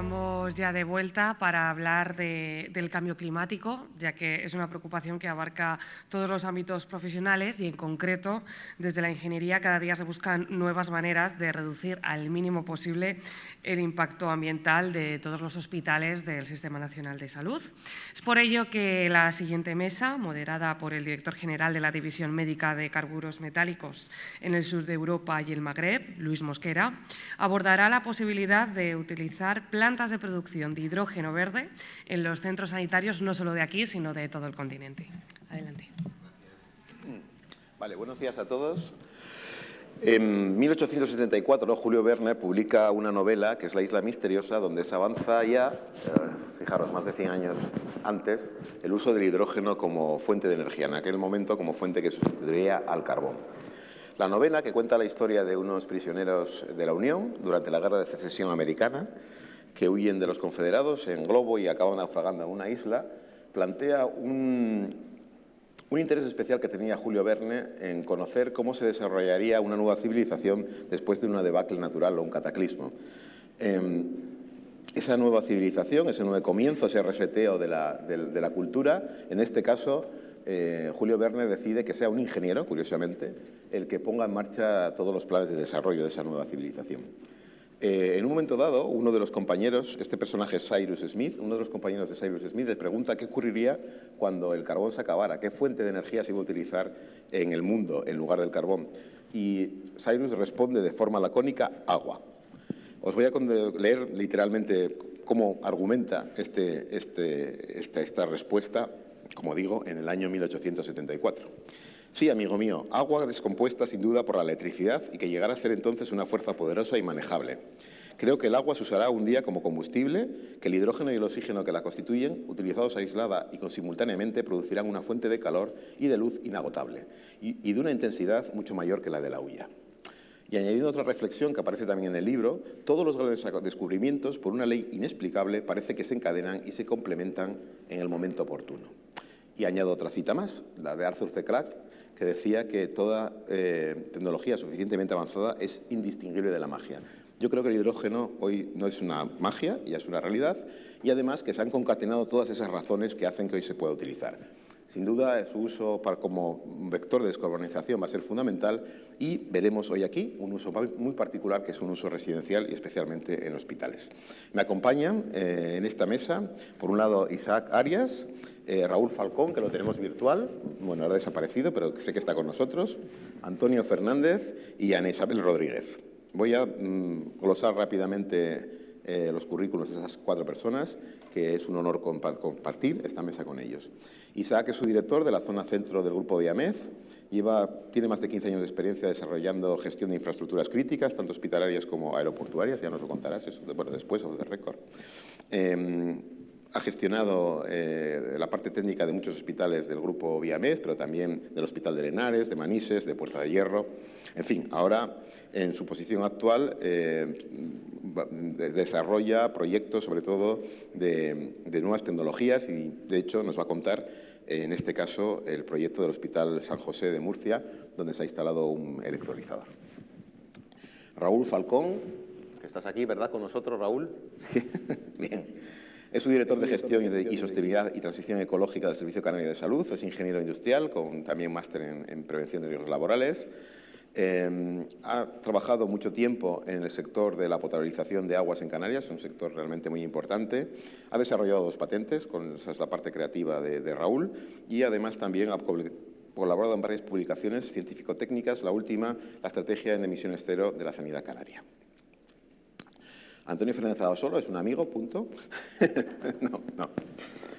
Estamos ya de vuelta para hablar del cambio climático, ya que es una preocupación que abarca todos los ámbitos profesionales y, en concreto, desde la ingeniería cada día se buscan nuevas maneras de reducir al mínimo posible el impacto ambiental de todos los hospitales del Sistema Nacional de Salud. Es por ello que la siguiente mesa, moderada por el director general de la División Médica de Carburos Metálicos en el sur de Europa y el Magreb, Luis Mosquera, abordará la posibilidad de utilizar plantas de producción de hidrógeno verde en los centros sanitarios, no solo de aquí, sino de todo el continente. Adelante. Vale, buenos días a todos. En 1874, Julio Verne publica una novela que es La isla misteriosa, donde se avanza ya, fijaros, más de 100 años antes, el uso del hidrógeno como fuente de energía, en aquel momento como fuente que sustituiría al carbón. La novela, que cuenta la historia de unos prisioneros de la Unión durante la Guerra de Secesión Americana, que huyen de los confederados en globo y acaban naufragando en una isla, plantea un interés especial que tenía Julio Verne en conocer cómo se desarrollaría una nueva civilización después de una debacle natural o un cataclismo. Esa nueva civilización, ese nuevo comienzo, ese reseteo de la cultura, en este caso, Julio Verne decide que sea un ingeniero, curiosamente, el que ponga en marcha todos los planes de desarrollo de esa nueva civilización. En un momento dado, uno de los compañeros, este personaje es Cyrus Smith, uno de los compañeros de Cyrus Smith le pregunta qué ocurriría cuando el carbón se acabara, qué fuente de energía se iba a utilizar en el mundo en lugar del carbón. Y Cyrus responde de forma lacónica: agua. Os voy a leer literalmente cómo argumenta esta respuesta, como digo, en el año 1874. Sí, amigo mío, agua descompuesta sin duda por la electricidad y que llegará a ser entonces una fuerza poderosa y manejable. Creo que el agua se usará un día como combustible, que el hidrógeno y el oxígeno que la constituyen, utilizados aislada y simultáneamente, producirán una fuente de calor y de luz inagotable y de una intensidad mucho mayor que la de la hulla. Y añadiendo otra reflexión que aparece también en el libro, todos los grandes descubrimientos, por una ley inexplicable, parece que se encadenan y se complementan en el momento oportuno. Y añado otra cita más, la de Arthur C. Clarke, que decía que toda tecnología suficientemente avanzada es indistinguible de la magia. Yo creo que el hidrógeno hoy no es una magia, ya es una realidad, y además que se han concatenado todas esas razones que hacen que hoy se pueda utilizar. Sin duda, su uso como vector de descarbonización va a ser fundamental y veremos hoy aquí un uso muy particular, que es un uso residencial y especialmente en hospitales. Me acompañan en esta mesa, por un lado, Isaac Arias, Raúl Falcón, que lo tenemos virtual, bueno, ahora ha desaparecido, pero sé que está con nosotros, Antonio Fernández y Ana Isabel Rodríguez. Voy a glosar rápidamente los currículos de esas 4 personas, que es un honor compartir esta mesa con ellos. Isaac es su director de la zona centro del Grupo Viamez, tiene más de 15 años de experiencia desarrollando gestión de infraestructuras críticas, tanto hospitalarias como aeroportuarias, ya nos lo contarás, eso, bueno, después o de récord. Ha gestionado la parte técnica de muchos hospitales del Grupo Viamez, pero también del Hospital de Henares, de Manises, de Puerta de Hierro. En fin, ahora, en su posición actual, desarrolla proyectos, sobre todo, de nuevas tecnologías y, de hecho, nos va a contar, en este caso, el proyecto del Hospital San José de Murcia, donde se ha instalado un electrolizador. Raúl Falcón, que estás aquí, ¿verdad?, con nosotros, Raúl. Bien. Es su director de Gestión y Sostenibilidad y Transición Ecológica del Servicio Canario de Salud. Es ingeniero industrial, con también máster en Prevención de Riesgos Laborales. Ha trabajado mucho tiempo en el sector de la potabilización de aguas en Canarias, un sector realmente muy importante. Ha desarrollado 2 patentes, esa es la parte creativa de Raúl, y además también ha colaborado en varias publicaciones científico-técnicas, la última, la Estrategia en Emisiones Cero de la Sanidad Canaria. Antonio Fernández Adosolo es un amigo, punto. No.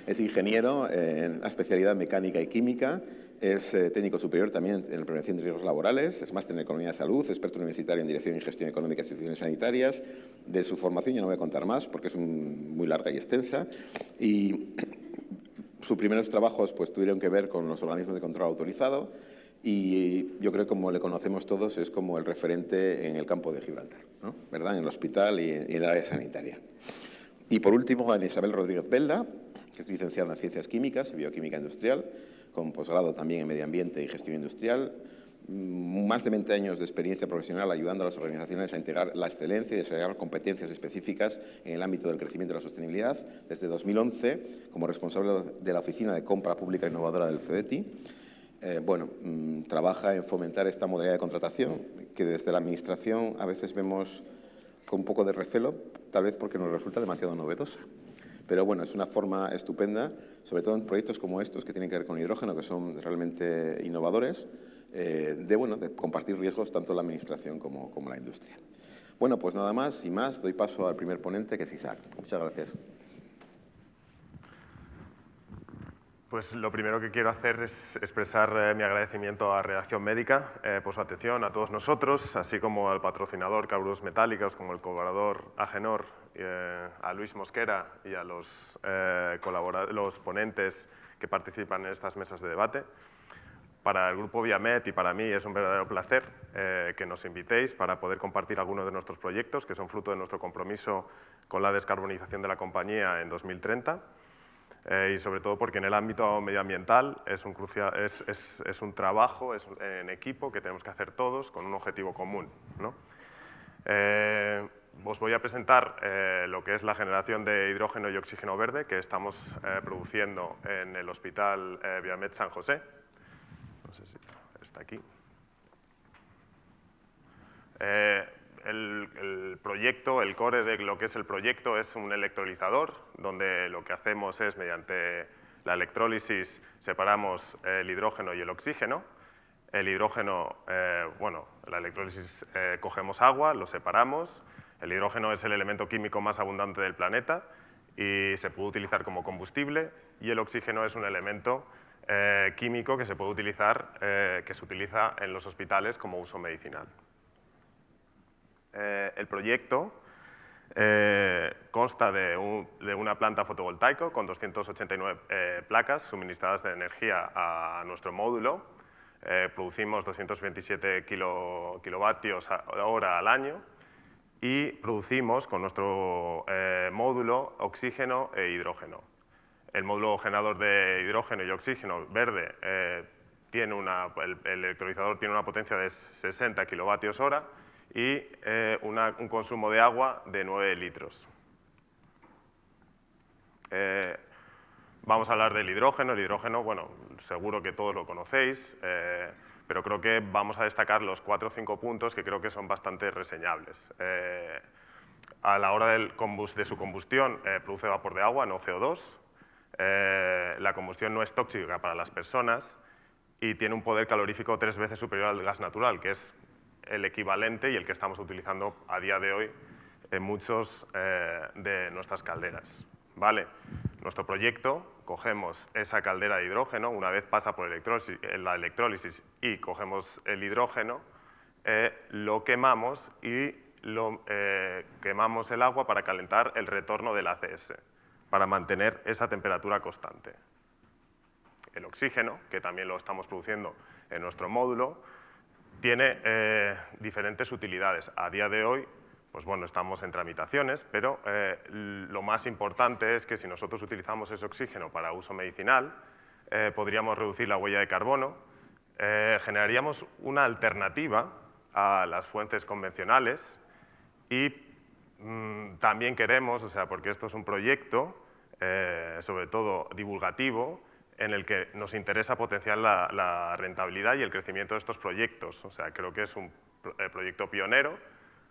Es ingeniero en la especialidad mecánica y química, es técnico superior también en prevención de riesgos laborales, es máster en economía de salud, experto universitario en dirección y gestión económica de instituciones sanitarias. De su formación yo no voy a contar más porque es muy larga y extensa. Y sus primeros trabajos pues tuvieron que ver con los organismos de control autorizado. Y yo creo que, como le conocemos todos, es como el referente en el campo de Gibraltar, ¿no?, ¿verdad?, en el hospital y en el área sanitaria. Y por último, Ana Isabel Rodríguez Belda, que es licenciada en Ciencias Químicas y Bioquímica Industrial, con posgrado también en Medio Ambiente y Gestión Industrial. más de 20 años de experiencia profesional ayudando a las organizaciones a integrar la excelencia y desarrollar competencias específicas en el ámbito del crecimiento y la sostenibilidad. Desde 2011, como responsable de la Oficina de Compra Pública Innovadora del CEDETI, trabaja en fomentar esta modalidad de contratación que desde la Administración a veces vemos con un poco de recelo, tal vez porque nos resulta demasiado novedosa. Pero bueno, es una forma estupenda, sobre todo en proyectos como estos que tienen que ver con hidrógeno, que son realmente innovadores, de compartir riesgos tanto la Administración como la industria. Bueno, pues nada más y más, doy paso al primer ponente, que es Isaac. Muchas gracias. Pues lo primero que quiero hacer es expresar mi agradecimiento a Redacción Médica por su atención, a todos nosotros, así como al patrocinador Carburos Metálicos, como el colaborador Agenor, a Luis Mosquera y a los ponentes que participan en estas mesas de debate. Para el Grupo Viamet y para mí es un verdadero placer que nos invitéis para poder compartir algunos de nuestros proyectos, que son fruto de nuestro compromiso con la descarbonización de la compañía en 2030. Y sobre todo porque en el ámbito medioambiental es un trabajo en equipo que tenemos que hacer todos con un objetivo común, ¿no? Os voy a presentar lo que es la generación de hidrógeno y oxígeno verde que estamos produciendo en el Hospital Viamet San José. No sé si está aquí. El proyecto, el core de lo que es el proyecto es un electrolizador, donde lo que hacemos es, mediante la electrólisis, separamos el hidrógeno y el oxígeno. El hidrógeno, la electrólisis, cogemos agua, lo separamos. El hidrógeno es el elemento químico más abundante del planeta y se puede utilizar como combustible, y el oxígeno es un elemento químico que se puede utilizar, que se utiliza en los hospitales como uso medicinal. El proyecto consta de una planta fotovoltaica con 289 placas suministradas de energía a nuestro módulo. Producimos 227 kilovatios hora al año y producimos con nuestro módulo oxígeno e hidrógeno. El módulo generador de hidrógeno y oxígeno verde el electrolizador tiene una potencia de 60 kilovatios hora y un consumo de agua de 9 litros. Vamos a hablar del hidrógeno. El hidrógeno, bueno, seguro que todos lo conocéis, pero creo que vamos a destacar los 4 o 5 puntos que creo que son bastante reseñables. A la hora de su combustión produce vapor de agua, no CO2. La combustión no es tóxica para las personas y tiene un poder calorífico 3 veces superior al gas natural, que es el equivalente y el que estamos utilizando a día de hoy en muchos de nuestras calderas. ¿Vale? Nuestro proyecto, cogemos esa caldera de hidrógeno, una vez pasa por la electrólisis y cogemos el hidrógeno, lo quemamos y quemamos el agua para calentar el retorno del ACS, para mantener esa temperatura constante. El oxígeno, que también lo estamos produciendo en nuestro módulo, tiene diferentes utilidades. A día de hoy, pues bueno, estamos en tramitaciones, pero lo más importante es que si nosotros utilizamos ese oxígeno para uso medicinal, podríamos reducir la huella de carbono, generaríamos una alternativa a las fuentes convencionales y también queremos, porque esto es un proyecto, sobre todo divulgativo, en el que nos interesa potenciar la rentabilidad y el crecimiento de estos proyectos. Creo que es un proyecto pionero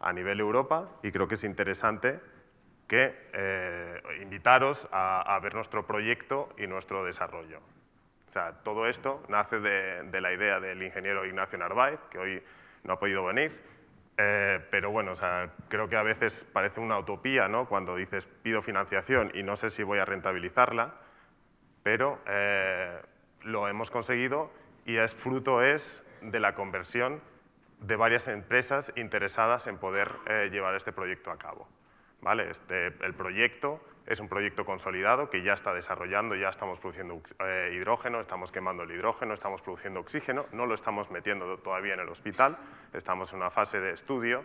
a nivel Europa y creo que es interesante invitaros a ver nuestro proyecto y nuestro desarrollo. Todo esto nace de la idea del ingeniero Ignacio Narváez, que hoy no ha podido venir, pero bueno, creo que a veces parece una utopía, ¿no?, cuando dices pido financiación y no sé si voy a rentabilizarla, pero lo hemos conseguido y fruto de la conversión de varias empresas interesadas en poder llevar este proyecto a cabo. ¿Vale? El proyecto es un proyecto consolidado que ya está desarrollando, ya estamos produciendo hidrógeno, estamos quemando el hidrógeno, estamos produciendo oxígeno, no lo estamos metiendo todavía en el hospital, estamos en una fase de estudio,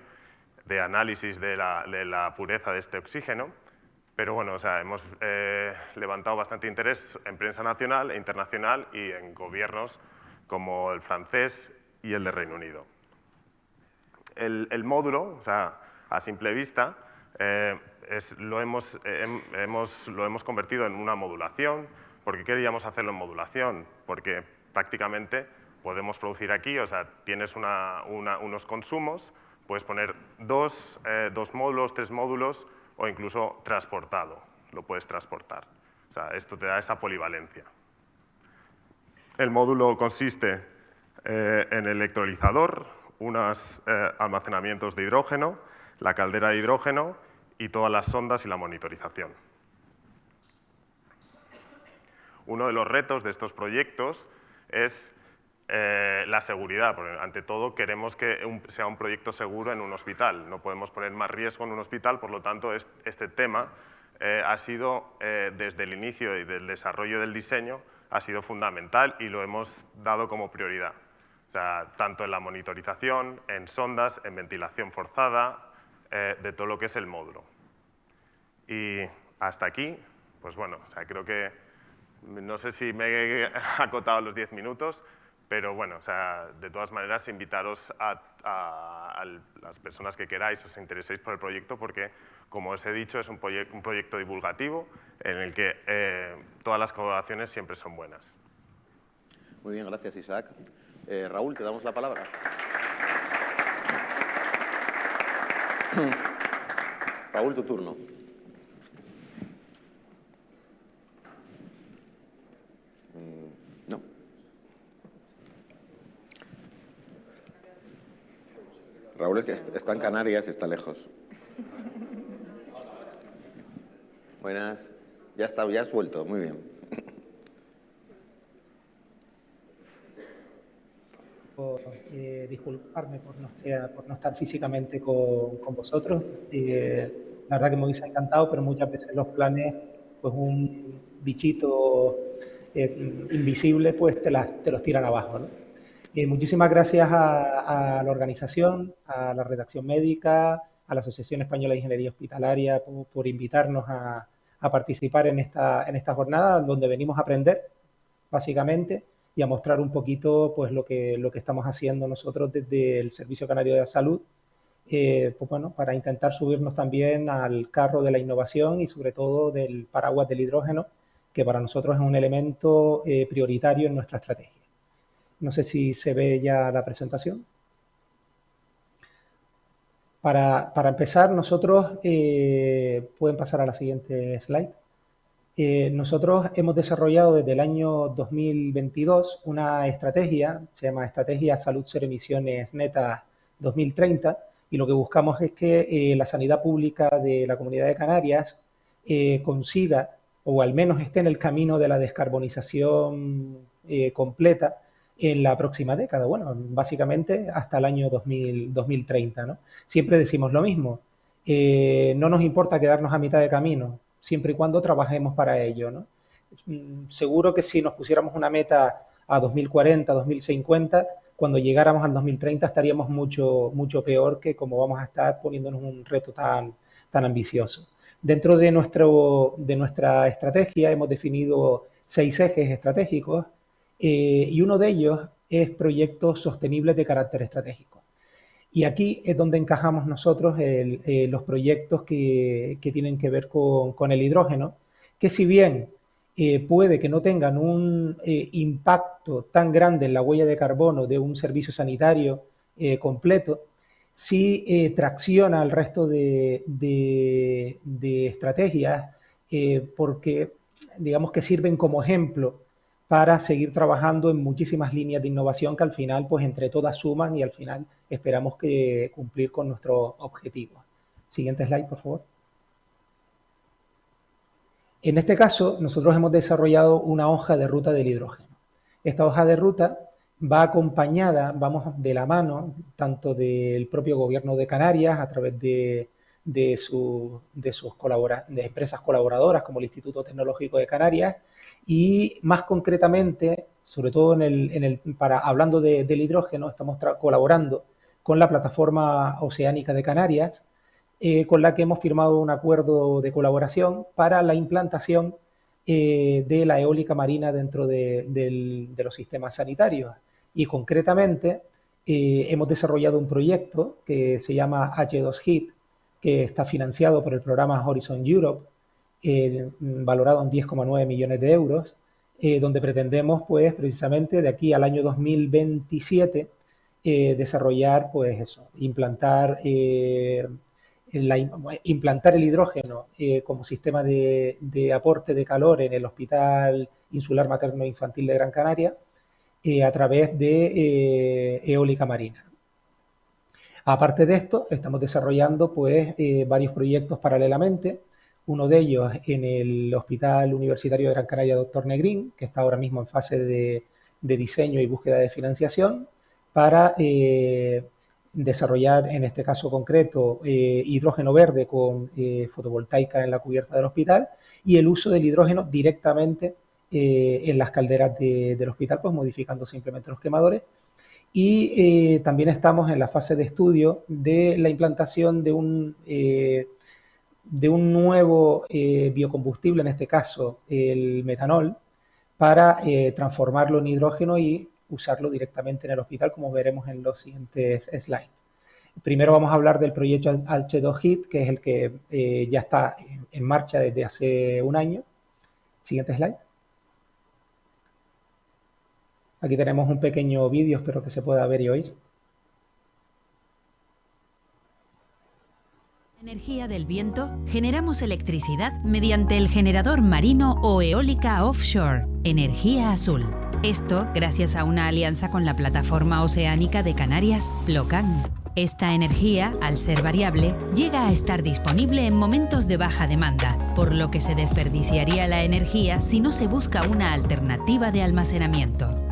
de análisis de la pureza de este oxígeno. Pero bueno, hemos levantado bastante interés en prensa nacional e internacional y en gobiernos como el francés y el de Reino Unido. El módulo, o sea, a simple vista, lo hemos convertido en una modulación. ¿Por qué queríamos hacerlo en modulación? Porque prácticamente podemos producir aquí, o sea, tienes unos consumos, puedes poner dos módulos, 3 módulos o incluso transportado, lo puedes transportar. O sea, esto te da esa polivalencia. El módulo consiste en el electrolizador, unos almacenamientos de hidrógeno, la caldera de hidrógeno y todas las sondas y la monitorización. Uno de los retos de estos proyectos es la seguridad, porque ante todo queremos que sea un proyecto seguro en un hospital. No podemos poner más riesgo en un hospital, por lo tanto, este tema ha sido, desde el inicio y del desarrollo del diseño, ha sido fundamental y lo hemos dado como prioridad. O sea, tanto en la monitorización, en sondas, en ventilación forzada, de todo lo que es el módulo. Y hasta aquí, pues bueno, o sea, creo que, no sé si me he acotado los 10 minutos, pero bueno, o sea, de todas maneras, invitaros a las personas que queráis, os intereséis por el proyecto, porque, como os he dicho, es un proyecto divulgativo en el que todas las colaboraciones siempre son buenas. Muy bien, gracias, Isaac. Raúl, te damos la palabra. Raúl, tu turno. No. Raúl es que está en Canarias y está lejos. Buenas. Ya has vuelto. Muy bien. Disculparme por no estar físicamente con vosotros. La verdad que me hubiese encantado, pero muchas veces los planes, pues un bichito invisible, pues te los tiran abajo, ¿no? Muchísimas gracias a la organización, a la redacción médica, a la Asociación Española de Ingeniería Hospitalaria por invitarnos a participar en esta jornada donde venimos a aprender, básicamente, y a mostrar un poquito pues, lo que estamos haciendo nosotros desde el Servicio Canario de la Salud, pues, bueno, para intentar subirnos también al carro de la innovación y sobre todo del paraguas del hidrógeno, que para nosotros es un elemento prioritario en nuestra estrategia. No sé si se ve ya la presentación. Para empezar, nosotros, pueden pasar a la siguiente slide. Nosotros hemos desarrollado desde el año 2022 una estrategia, se llama Estrategia Salud Cero Emisiones Netas 2030, y lo que buscamos es que la sanidad pública de la Comunidad de Canarias consiga, o al menos esté en el camino de la descarbonización completa en la próxima década, bueno, básicamente hasta el año 2030, ¿no? Siempre decimos lo mismo, no nos importa quedarnos a mitad de camino, siempre y cuando trabajemos para ello, ¿no? Seguro que si nos pusiéramos una meta a 2040, 2050, cuando llegáramos al 2030 estaríamos mucho peor que como vamos a estar poniéndonos un reto tan ambicioso. Dentro de nuestra estrategia hemos definido 6 ejes estratégicos y uno de ellos es proyectos sostenibles de carácter estratégico. Y aquí es donde encajamos nosotros los proyectos que tienen que ver con el hidrógeno, que si bien puede que no tengan un impacto tan grande en la huella de carbono de un servicio sanitario completo, sí tracciona al resto de estrategias porque digamos que sirven como ejemplo para seguir trabajando en muchísimas líneas de innovación que al final, pues entre todas suman y al final esperamos que cumplir con nuestros objetivos. Siguiente slide, por favor. En este caso, nosotros hemos desarrollado una hoja de ruta del hidrógeno. Esta hoja de ruta va acompañada, vamos de la mano, tanto del propio Gobierno de Canarias, a través de empresas colaboradoras como el Instituto Tecnológico de Canarias, y más concretamente, sobre todo hablando del hidrógeno, estamos colaborando con la Plataforma Oceánica de Canarias, con la que hemos firmado un acuerdo de colaboración para la implantación de la eólica marina dentro de los sistemas sanitarios. Y concretamente hemos desarrollado un proyecto que se llama H2HIT, que está financiado por el programa Horizon Europe, valorado en 10,9 millones de euros, donde pretendemos, pues, precisamente de aquí al año 2027, desarrollar, pues eso, implantar el hidrógeno como sistema de aporte de calor en el Hospital Insular Materno Infantil de Gran Canaria a través de eólica marina. Aparte de esto, estamos desarrollando pues, varios proyectos paralelamente. Uno de ellos en el Hospital Universitario de Gran Canaria Dr. Negrín, que está ahora mismo en fase de diseño y búsqueda de financiación, para desarrollar, en este caso concreto, hidrógeno verde con fotovoltaica en la cubierta del hospital y el uso del hidrógeno directamente en las calderas del hospital, pues modificando simplemente los quemadores. Y también estamos en la fase de estudio de la implantación de un nuevo biocombustible, en este caso el metanol, para transformarlo en hidrógeno y usarlo directamente en el hospital, como veremos en los siguientes slides. Primero vamos a hablar del proyecto H2HIT, que es el que ya está en marcha desde hace un año. Siguiente slide. Aquí tenemos un pequeño vídeo, espero que se pueda ver y oír. Energía del viento, generamos electricidad mediante el generador marino o eólica offshore, Energía Azul. Esto gracias a una alianza con la plataforma oceánica de Canarias, Plocan. Esta energía, al ser variable, llega a estar disponible en momentos de baja demanda, por lo que se desperdiciaría la energía si no se busca una alternativa de almacenamiento.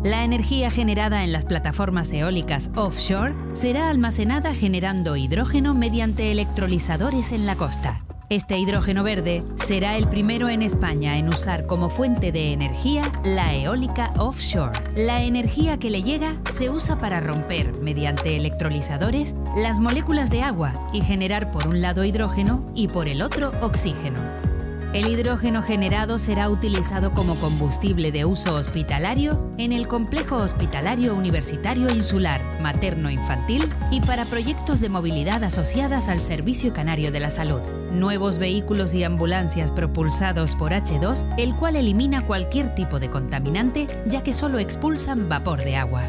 La energía generada en las plataformas eólicas offshore será almacenada generando hidrógeno mediante electrolizadores en la costa. Este hidrógeno verde será el primero en España en usar como fuente de energía la eólica offshore. La energía que le llega se usa para romper, mediante electrolizadores, las moléculas de agua y generar por un lado hidrógeno y por el otro oxígeno. El hidrógeno generado será utilizado como combustible de uso hospitalario en el Complejo Hospitalario Universitario Insular Materno-Infantil y para proyectos de movilidad asociadas al Servicio Canario de la Salud. Nuevos vehículos y ambulancias propulsados por H2, el cual elimina cualquier tipo de contaminante, ya que solo expulsan vapor de agua.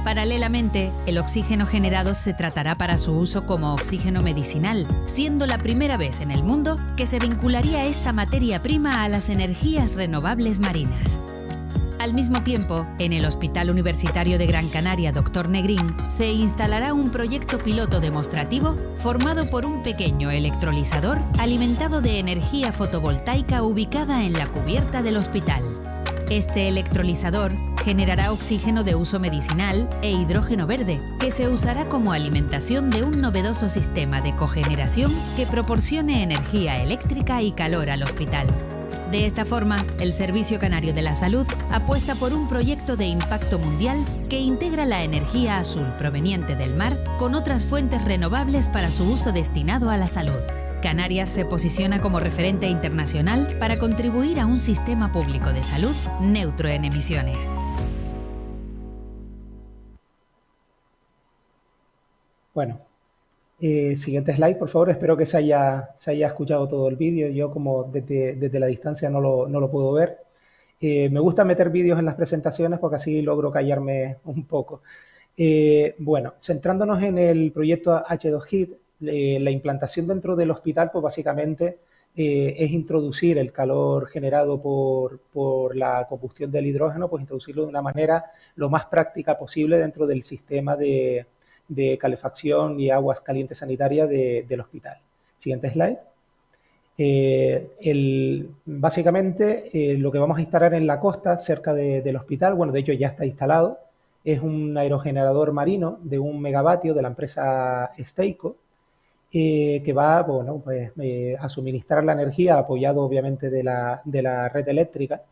Paralelamente, el oxígeno generado se tratará para su uso como oxígeno medicinal, siendo la primera vez en el mundo que se vincularía esta materia prima a las energías renovables marinas. Al mismo tiempo, en el Hospital Universitario de Gran Canaria Dr. Negrín se instalará un proyecto piloto demostrativo formado por un pequeño electrolizador alimentado de energía fotovoltaica ubicada en la cubierta del hospital. Este electrolizador generará oxígeno de uso medicinal e hidrógeno verde, que se usará como alimentación de un novedoso sistema de cogeneración que proporcione energía eléctrica y calor al hospital. De esta forma, el Servicio Canario de la Salud apuesta por un proyecto de impacto mundial que integra la energía azul proveniente del mar con otras fuentes renovables para su uso destinado a la salud. Canarias se posiciona como referente internacional para contribuir a un sistema público de salud neutro en emisiones. Bueno, siguiente slide, por favor. Espero que se haya escuchado todo el vídeo. Yo, como desde la distancia no lo puedo ver. Me gusta meter vídeos en las presentaciones porque así logro callarme un poco. Bueno, centrándonos en el proyecto H2HIT, la implantación dentro del hospital, pues básicamente es introducir el calor generado por la combustión del hidrógeno, pues introducirlo de una manera lo más práctica posible dentro del sistema de calefacción y aguas calientes sanitarias del hospital. Siguiente slide. Básicamente lo que vamos a instalar en la costa cerca del hospital, bueno, de hecho ya está instalado, es un aerogenerador marino de 1 megavatio de la empresa Steico, que va, bueno, pues, a suministrar la energía, apoyado obviamente de la red eléctrica,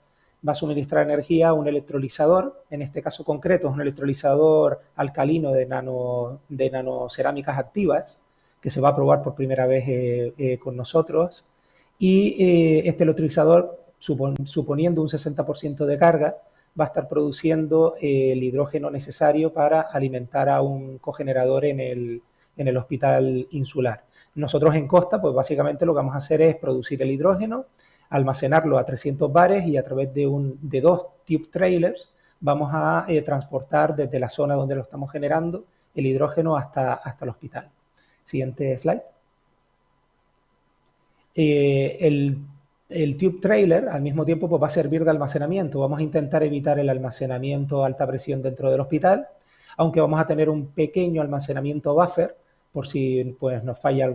va a suministrar energía a un electrolizador, en este caso concreto es un electrolizador alcalino de nanocerámicas activas, que se va a probar por primera vez con nosotros, y este electrolizador, suponiendo un 60% de carga, va a estar produciendo el hidrógeno necesario para alimentar a un cogenerador en el hospital insular. Nosotros en Costa, pues básicamente lo que vamos a hacer es producir el hidrógeno, almacenarlo a 300 bares y a través de 2 tube trailers vamos a transportar desde la zona donde lo estamos generando el hidrógeno hasta el hospital. Siguiente slide. El tube trailer al mismo tiempo pues va a servir de almacenamiento. Vamos a intentar evitar el almacenamiento a alta presión dentro del hospital, aunque vamos a tener un pequeño almacenamiento buffer por si pues, nos falla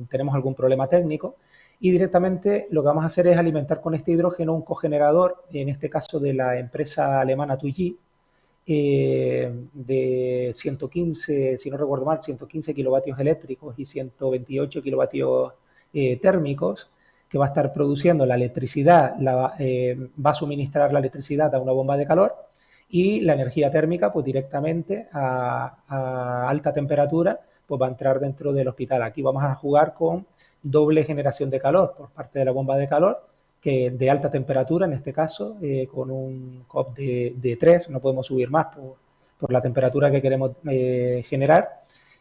tenemos algún problema técnico. Y directamente lo que vamos a hacer es alimentar con este hidrógeno un cogenerador, en este caso de la empresa alemana 2G, de 115, si no recuerdo mal, 115 kilovatios eléctricos y 128 kilovatios térmicos, que va a estar produciendo la electricidad, va a suministrar la electricidad a una bomba de calor y la energía térmica pues directamente a alta temperatura pues va a entrar dentro del hospital. Aquí vamos a jugar con doble generación de calor por parte de la bomba de calor, que de alta temperatura en este caso, con un COP de 3, no podemos subir más por la temperatura que queremos generar,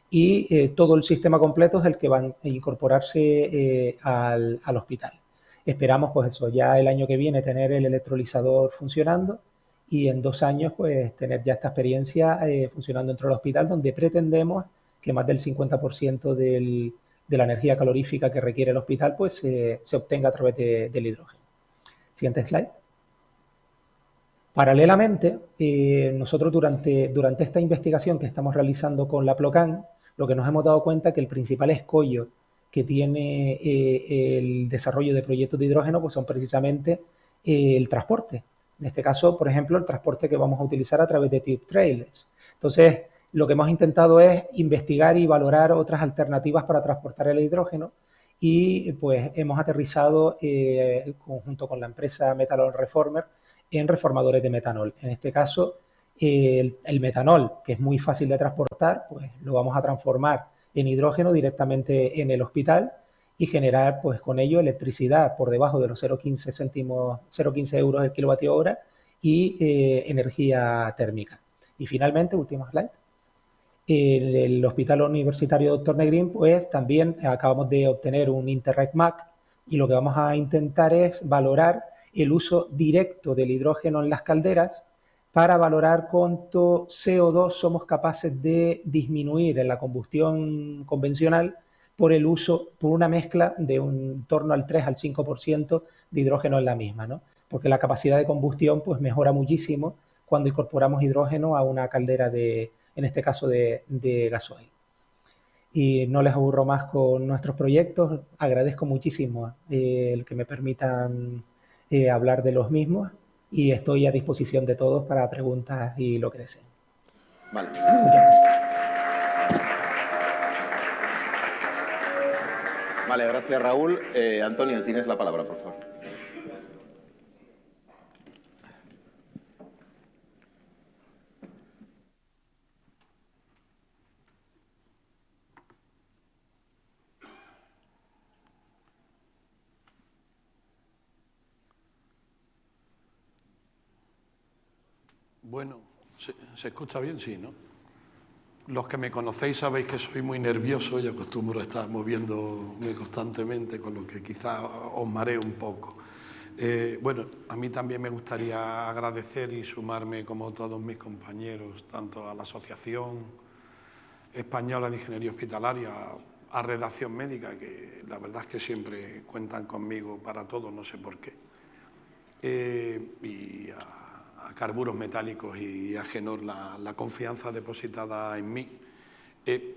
y todo el sistema completo es el que va a incorporarse al hospital. Esperamos pues eso, ya el año que viene tener el electrolizador funcionando y en 2 años pues tener ya esta experiencia funcionando dentro del hospital, donde pretendemos que más del 50% de la energía calorífica que requiere el hospital pues se obtenga a través del hidrógeno. Siguiente slide. Paralelamente, nosotros durante esta investigación que estamos realizando con la Plocan, lo que nos hemos dado cuenta es que el principal escollo que tiene el desarrollo de proyectos de hidrógeno pues son precisamente el transporte. En este caso, por ejemplo, el transporte que vamos a utilizar a través de tube trailers. Entonces, lo que hemos intentado es investigar y valorar otras alternativas para transportar el hidrógeno y pues hemos aterrizado junto con la empresa Methanol Reformer en reformadores de metanol. En este caso, el metanol, que es muy fácil de transportar, pues lo vamos a transformar en hidrógeno directamente en el hospital y generar pues con ello electricidad por debajo de los 0,15 euros el kilovatio hora y energía térmica. Y finalmente, último slide. En el Hospital Universitario Dr. Negrín, pues también acabamos de obtener un Interreg MAC y lo que vamos a intentar es valorar el uso directo del hidrógeno en las calderas para valorar cuánto CO2 somos capaces de disminuir en la combustión convencional por el uso, por una mezcla de un torno al 3 al 5% de hidrógeno en la misma, ¿no? Porque la capacidad de combustión pues mejora muchísimo cuando incorporamos hidrógeno a una caldera en este caso de gasoil. Y no les aburro más con nuestros proyectos. Agradezco muchísimo el que me permitan hablar de los mismos y estoy a disposición de todos para preguntas y lo que deseen. Vale. Muchas gracias. Vale, gracias Raúl. Antonio, tienes la palabra, por favor. Bueno, ¿se escucha bien? Sí, ¿no? Los que me conocéis sabéis que soy muy nervioso y acostumbro a estar moviéndome constantemente, con lo que quizá os mareo un poco. Bueno, a mí también me gustaría agradecer y sumarme, como todos mis compañeros, tanto a la Asociación Española de Ingeniería Hospitalaria, a Redacción Médica, que la verdad es que siempre cuentan conmigo para todo, no sé por qué, y a Carburos Metálicos y a Genor la confianza depositada en mí.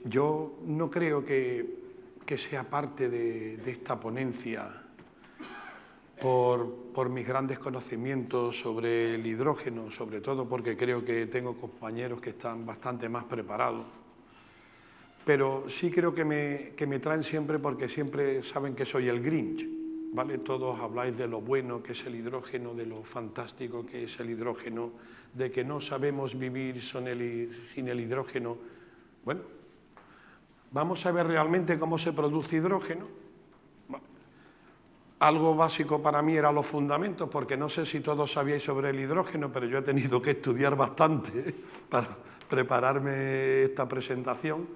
Yo no creo que sea parte de esta ponencia por mis grandes conocimientos sobre el hidrógeno, sobre todo porque creo que tengo compañeros que están bastante más preparados, pero sí creo que me traen siempre porque siempre saben que soy el Grinch, ¿vale? Todos habláis de lo bueno que es el hidrógeno, de lo fantástico que es el hidrógeno, de que no sabemos vivir sin el hidrógeno. Bueno, vamos a ver realmente cómo se produce hidrógeno. algo básico para mí eran los fundamentos, porque no sé si todos sabíais sobre el hidrógeno, pero yo he tenido que estudiar bastante para prepararme esta presentación.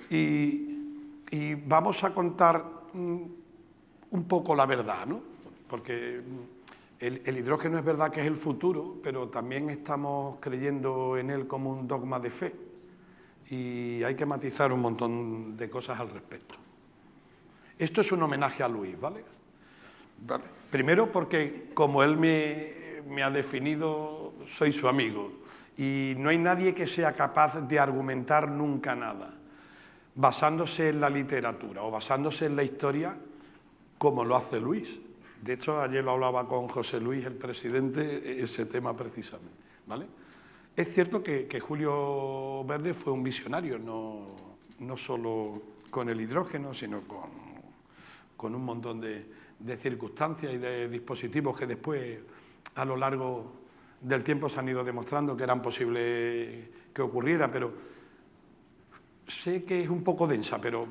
Y vamos a contar un poco la verdad, ¿no? Porque el hidrógeno es verdad que es el futuro, pero también estamos creyendo en él como un dogma de fe. Y hay que matizar un montón de cosas al respecto. Esto es un homenaje a Luis, ¿vale? Primero porque, como él me ha definido, soy su amigo. Y no hay nadie que sea capaz de argumentar nunca nada, basándose en la literatura o basándose en la historia, como lo hace Luis. De hecho, ayer lo hablaba con José Luis, el presidente, ese tema precisamente, ¿vale? Es cierto que Julio Verne fue un visionario, no solo con el hidrógeno, sino con un montón de circunstancias y de dispositivos que después, a lo largo del tiempo, se han ido demostrando que eran posibles que ocurriera, pero sé que es un poco densa, pero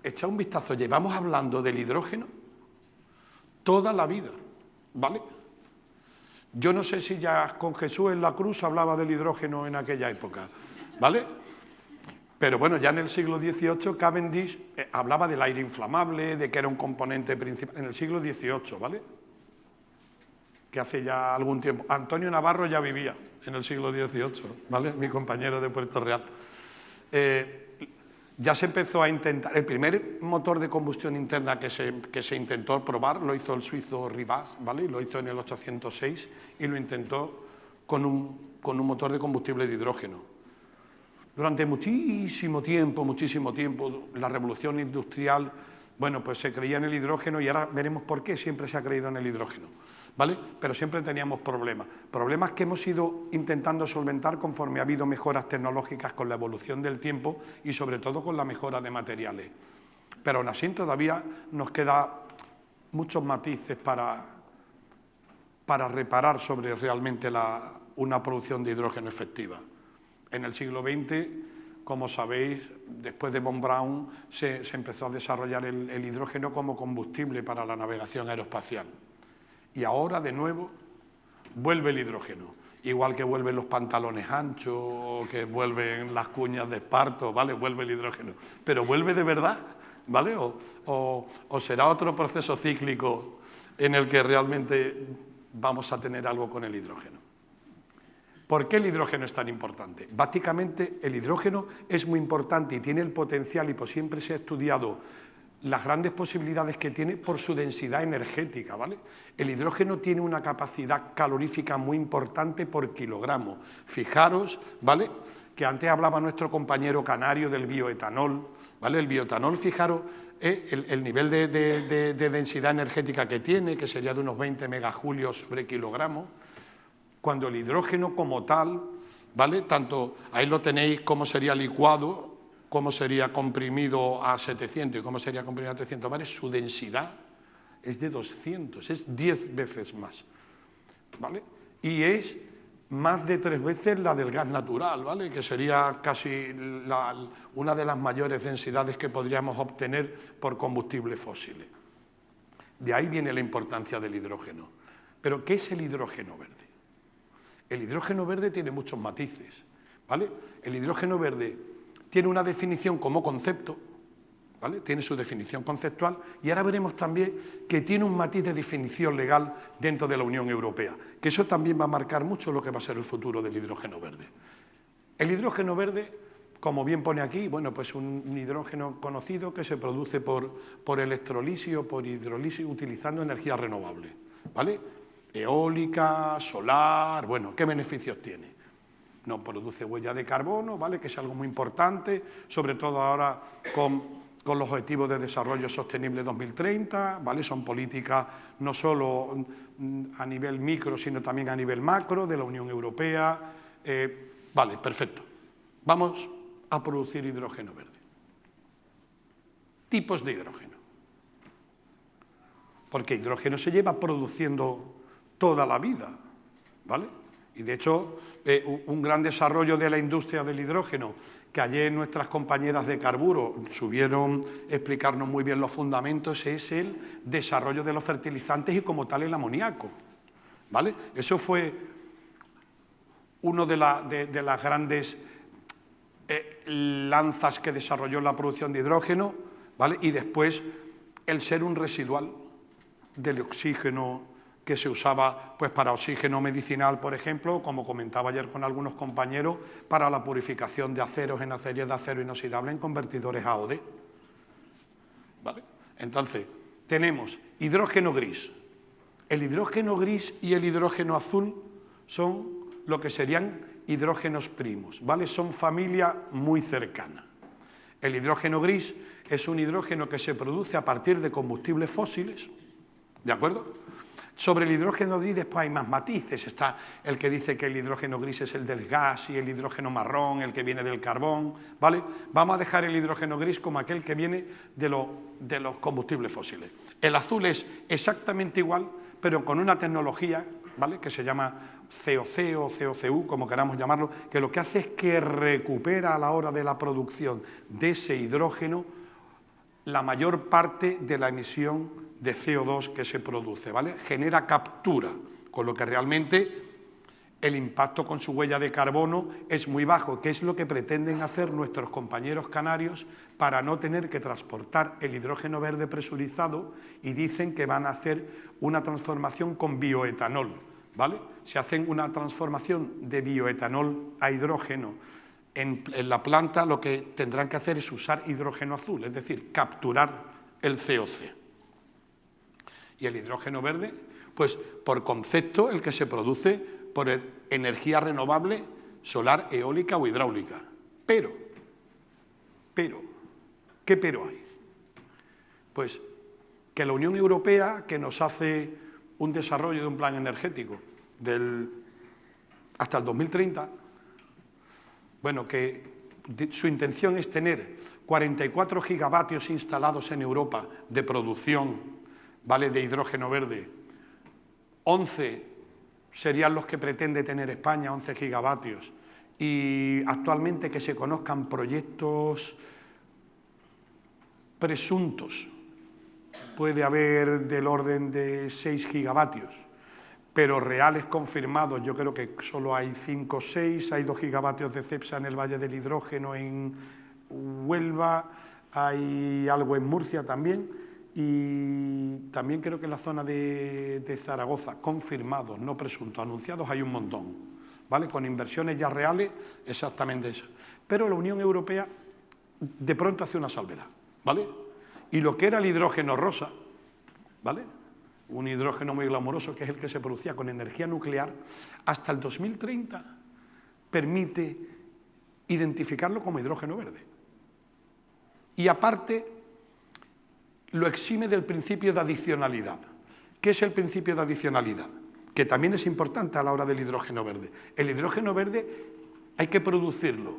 echa un vistazo. Llevamos hablando del hidrógeno toda la vida, ¿vale? Yo no sé si ya con Jesús en la cruz hablaba del hidrógeno en aquella época, ¿vale? Pero bueno, ya en el siglo XVIII Cavendish hablaba del aire inflamable, de que era un componente principal, en el siglo XVIII, ¿vale? Que hace ya algún tiempo. Antonio Navarro ya vivía en el siglo XVIII, ¿vale? Mi compañero de Puerto Real. Ya se empezó a intentar, el primer motor de combustión interna que se intentó probar lo hizo el suizo Rivas, ¿vale? Lo hizo en el 806 y lo intentó con un motor de combustible de hidrógeno. Durante muchísimo tiempo, la revolución industrial, bueno, pues se creía en el hidrógeno y ahora veremos por qué siempre se ha creído en el hidrógeno, ¿vale? Pero siempre teníamos problemas que hemos ido intentando solventar conforme ha habido mejoras tecnológicas con la evolución del tiempo y sobre todo con la mejora de materiales. Pero aún así todavía nos queda muchos matices para reparar sobre realmente una producción de hidrógeno efectiva. En el siglo XX, como sabéis, después de von Braun, se empezó a desarrollar el hidrógeno como combustible para la navegación aeroespacial. Y ahora, de nuevo, vuelve el hidrógeno. Igual que vuelven los pantalones anchos, o que vuelven las cuñas de esparto, ¿vale? Vuelve el hidrógeno. Pero vuelve de verdad, ¿vale? O será otro proceso cíclico en el que realmente vamos a tener algo con el hidrógeno. ¿Por qué el hidrógeno es tan importante? Básicamente, el hidrógeno es muy importante y tiene el potencial, y pues siempre se ha estudiado las grandes posibilidades que tiene por su densidad energética, ¿vale? El hidrógeno tiene una capacidad calorífica muy importante por kilogramo. Fijaros, ¿vale?, que antes hablaba nuestro compañero canario del bioetanol, ¿vale? El bioetanol, fijaros, el nivel de densidad energética que tiene, que sería de unos 20 megajulios sobre kilogramo, cuando el hidrógeno como tal, ¿vale?, tanto ahí lo tenéis cómo sería licuado, cómo sería comprimido a 700 y cómo sería comprimido a 300 bares, su densidad es de 200, es 10 veces más, ¿vale? Y es más de 3 veces la del gas natural, ¿vale?, que sería casi una de las mayores densidades que podríamos obtener por combustibles fósiles. De ahí viene la importancia del hidrógeno. Pero, ¿qué es el hidrógeno verde? El hidrógeno verde tiene muchos matices, ¿vale? El hidrógeno verde tiene una definición como concepto, ¿vale?, tiene su definición conceptual, y ahora veremos también que tiene un matiz de definición legal dentro de la Unión Europea, que eso también va a marcar mucho lo que va a ser el futuro del hidrógeno verde. El hidrógeno verde, como bien pone aquí, bueno, pues un hidrógeno conocido que se produce por electrolisis o por hidrólisis utilizando energía renovable, ¿vale? Eólica, solar, bueno, ¿qué beneficios tiene? No produce huella de carbono, ¿vale?, que es algo muy importante, sobre todo ahora con los Objetivos de Desarrollo Sostenible 2030, ¿vale? Son políticas no solo a nivel micro, sino también a nivel macro de la Unión Europea. Vale, perfecto. Vamos a producir hidrógeno verde. Tipos de hidrógeno. Porque hidrógeno se lleva produciendo toda la vida, ¿vale? Y de hecho, un gran desarrollo de la industria del hidrógeno, que ayer nuestras compañeras de Carburo subieron explicarnos muy bien los fundamentos, es el desarrollo de los fertilizantes y como tal el amoníaco, ¿vale? Eso fue uno de las grandes lanzas que desarrolló la producción de hidrógeno, ¿vale? Y después el ser un residual del oxígeno que se usaba pues, para oxígeno medicinal, por ejemplo, como comentaba ayer con algunos compañeros, para la purificación de aceros en acerías de acero inoxidable en convertidores AOD. ¿Vale? Entonces, tenemos hidrógeno gris. El hidrógeno gris y el hidrógeno azul son lo que serían hidrógenos primos, ¿vale? Son familia muy cercana. El hidrógeno gris es un hidrógeno que se produce a partir de combustibles fósiles, ¿de acuerdo? Sobre el hidrógeno gris después hay más matices. Está el que dice que el hidrógeno gris es el del gas y el hidrógeno marrón, el que viene del carbón, ¿vale? Vamos a dejar el hidrógeno gris como aquel que viene de los combustibles fósiles. El azul es exactamente igual, pero con una tecnología, ¿vale?, que se llama COC o COCU, como queramos llamarlo, que lo que hace es que recupera a la hora de la producción de ese hidrógeno la mayor parte de la emisión de CO2 que se produce, ¿vale? Genera captura, con lo que realmente el impacto con su huella de carbono es muy bajo, que es lo que pretenden hacer nuestros compañeros canarios para no tener que transportar el hidrógeno verde presurizado, y dicen que van a hacer una transformación con bioetanol, ¿vale? Si hacen una transformación de bioetanol a hidrógeno en la planta, lo que tendrán que hacer es usar hidrógeno azul, es decir, capturar el CO2. Y el hidrógeno verde, pues por concepto, el que se produce por energía renovable solar, eólica o hidráulica. Pero, ¿qué pero hay? Pues que la Unión Europea, que nos hace un desarrollo de un plan energético hasta el 2030, bueno, que su intención es tener 44 gigavatios instalados en Europa de producción, ¿vale?, de hidrógeno verde. 11 serían los que pretende tener España, 11 gigavatios. Y actualmente que se conozcan proyectos presuntos, puede haber del orden de 6 gigavatios, pero reales confirmados yo creo que solo hay 5 o 6, hay 2 gigavatios de Cepsa en el Valle del Hidrógeno en Huelva, hay algo en Murcia también, y también creo que en la zona de Zaragoza, confirmados, no presuntos, anunciados hay un montón, ¿vale? Con inversiones ya reales, exactamente eso. Pero la Unión Europea de pronto hace una salvedad, ¿vale? Y lo que era el hidrógeno rosa, ¿vale?, un hidrógeno muy glamuroso, que es el que se producía con energía nuclear, hasta el 2030 permite identificarlo como hidrógeno verde. Y aparte, lo exime del principio de adicionalidad. ¿Qué es el principio de adicionalidad? Que también es importante a la hora del hidrógeno verde. El hidrógeno verde hay que producirlo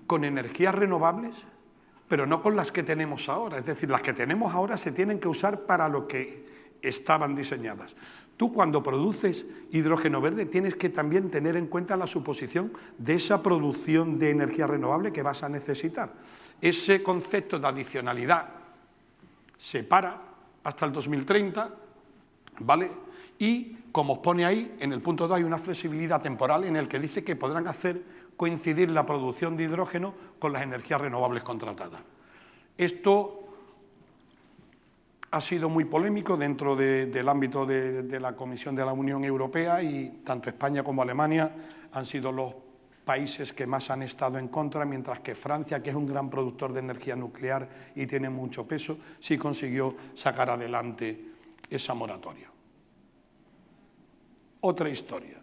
con energías renovables, pero no con las que tenemos ahora. Es decir, las que tenemos ahora se tienen que usar para lo que estaban diseñadas. Tú, cuando produces hidrógeno verde, tienes que también tener en cuenta la suposición de esa producción de energía renovable que vas a necesitar. Ese concepto de adicionalidad se para hasta el 2030, ¿vale? Y, como os pone ahí, en el punto 2 hay una flexibilidad temporal en el que dice que podrán hacer coincidir la producción de hidrógeno con las energías renovables contratadas. Esto ha sido muy polémico dentro del ámbito de la Comisión de la Unión Europea, y tanto España como Alemania han sido los países que más han estado en contra, mientras que Francia, que es un gran productor de energía nuclear y tiene mucho peso, sí consiguió sacar adelante esa moratoria. Otra historia.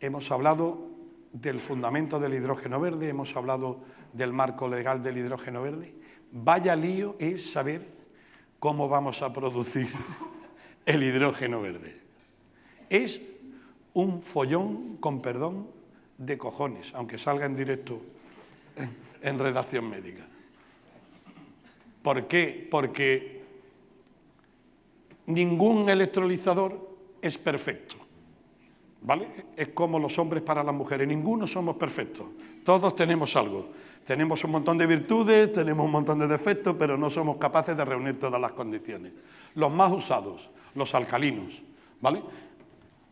Hemos hablado del fundamento del hidrógeno verde, hemos hablado del marco legal del hidrógeno verde. Vaya lío es saber cómo vamos a producir el hidrógeno verde. Es un follón, con perdón, de cojones, aunque salga en directo en Redacción Médica. ¿Por qué? Porque ningún electrolizador es perfecto, ¿vale? Es como los hombres para las mujeres, ninguno somos perfectos, todos tenemos algo. Tenemos un montón de virtudes, tenemos un montón de defectos, pero no somos capaces de reunir todas las condiciones. Los más usados, los alcalinos, ¿vale?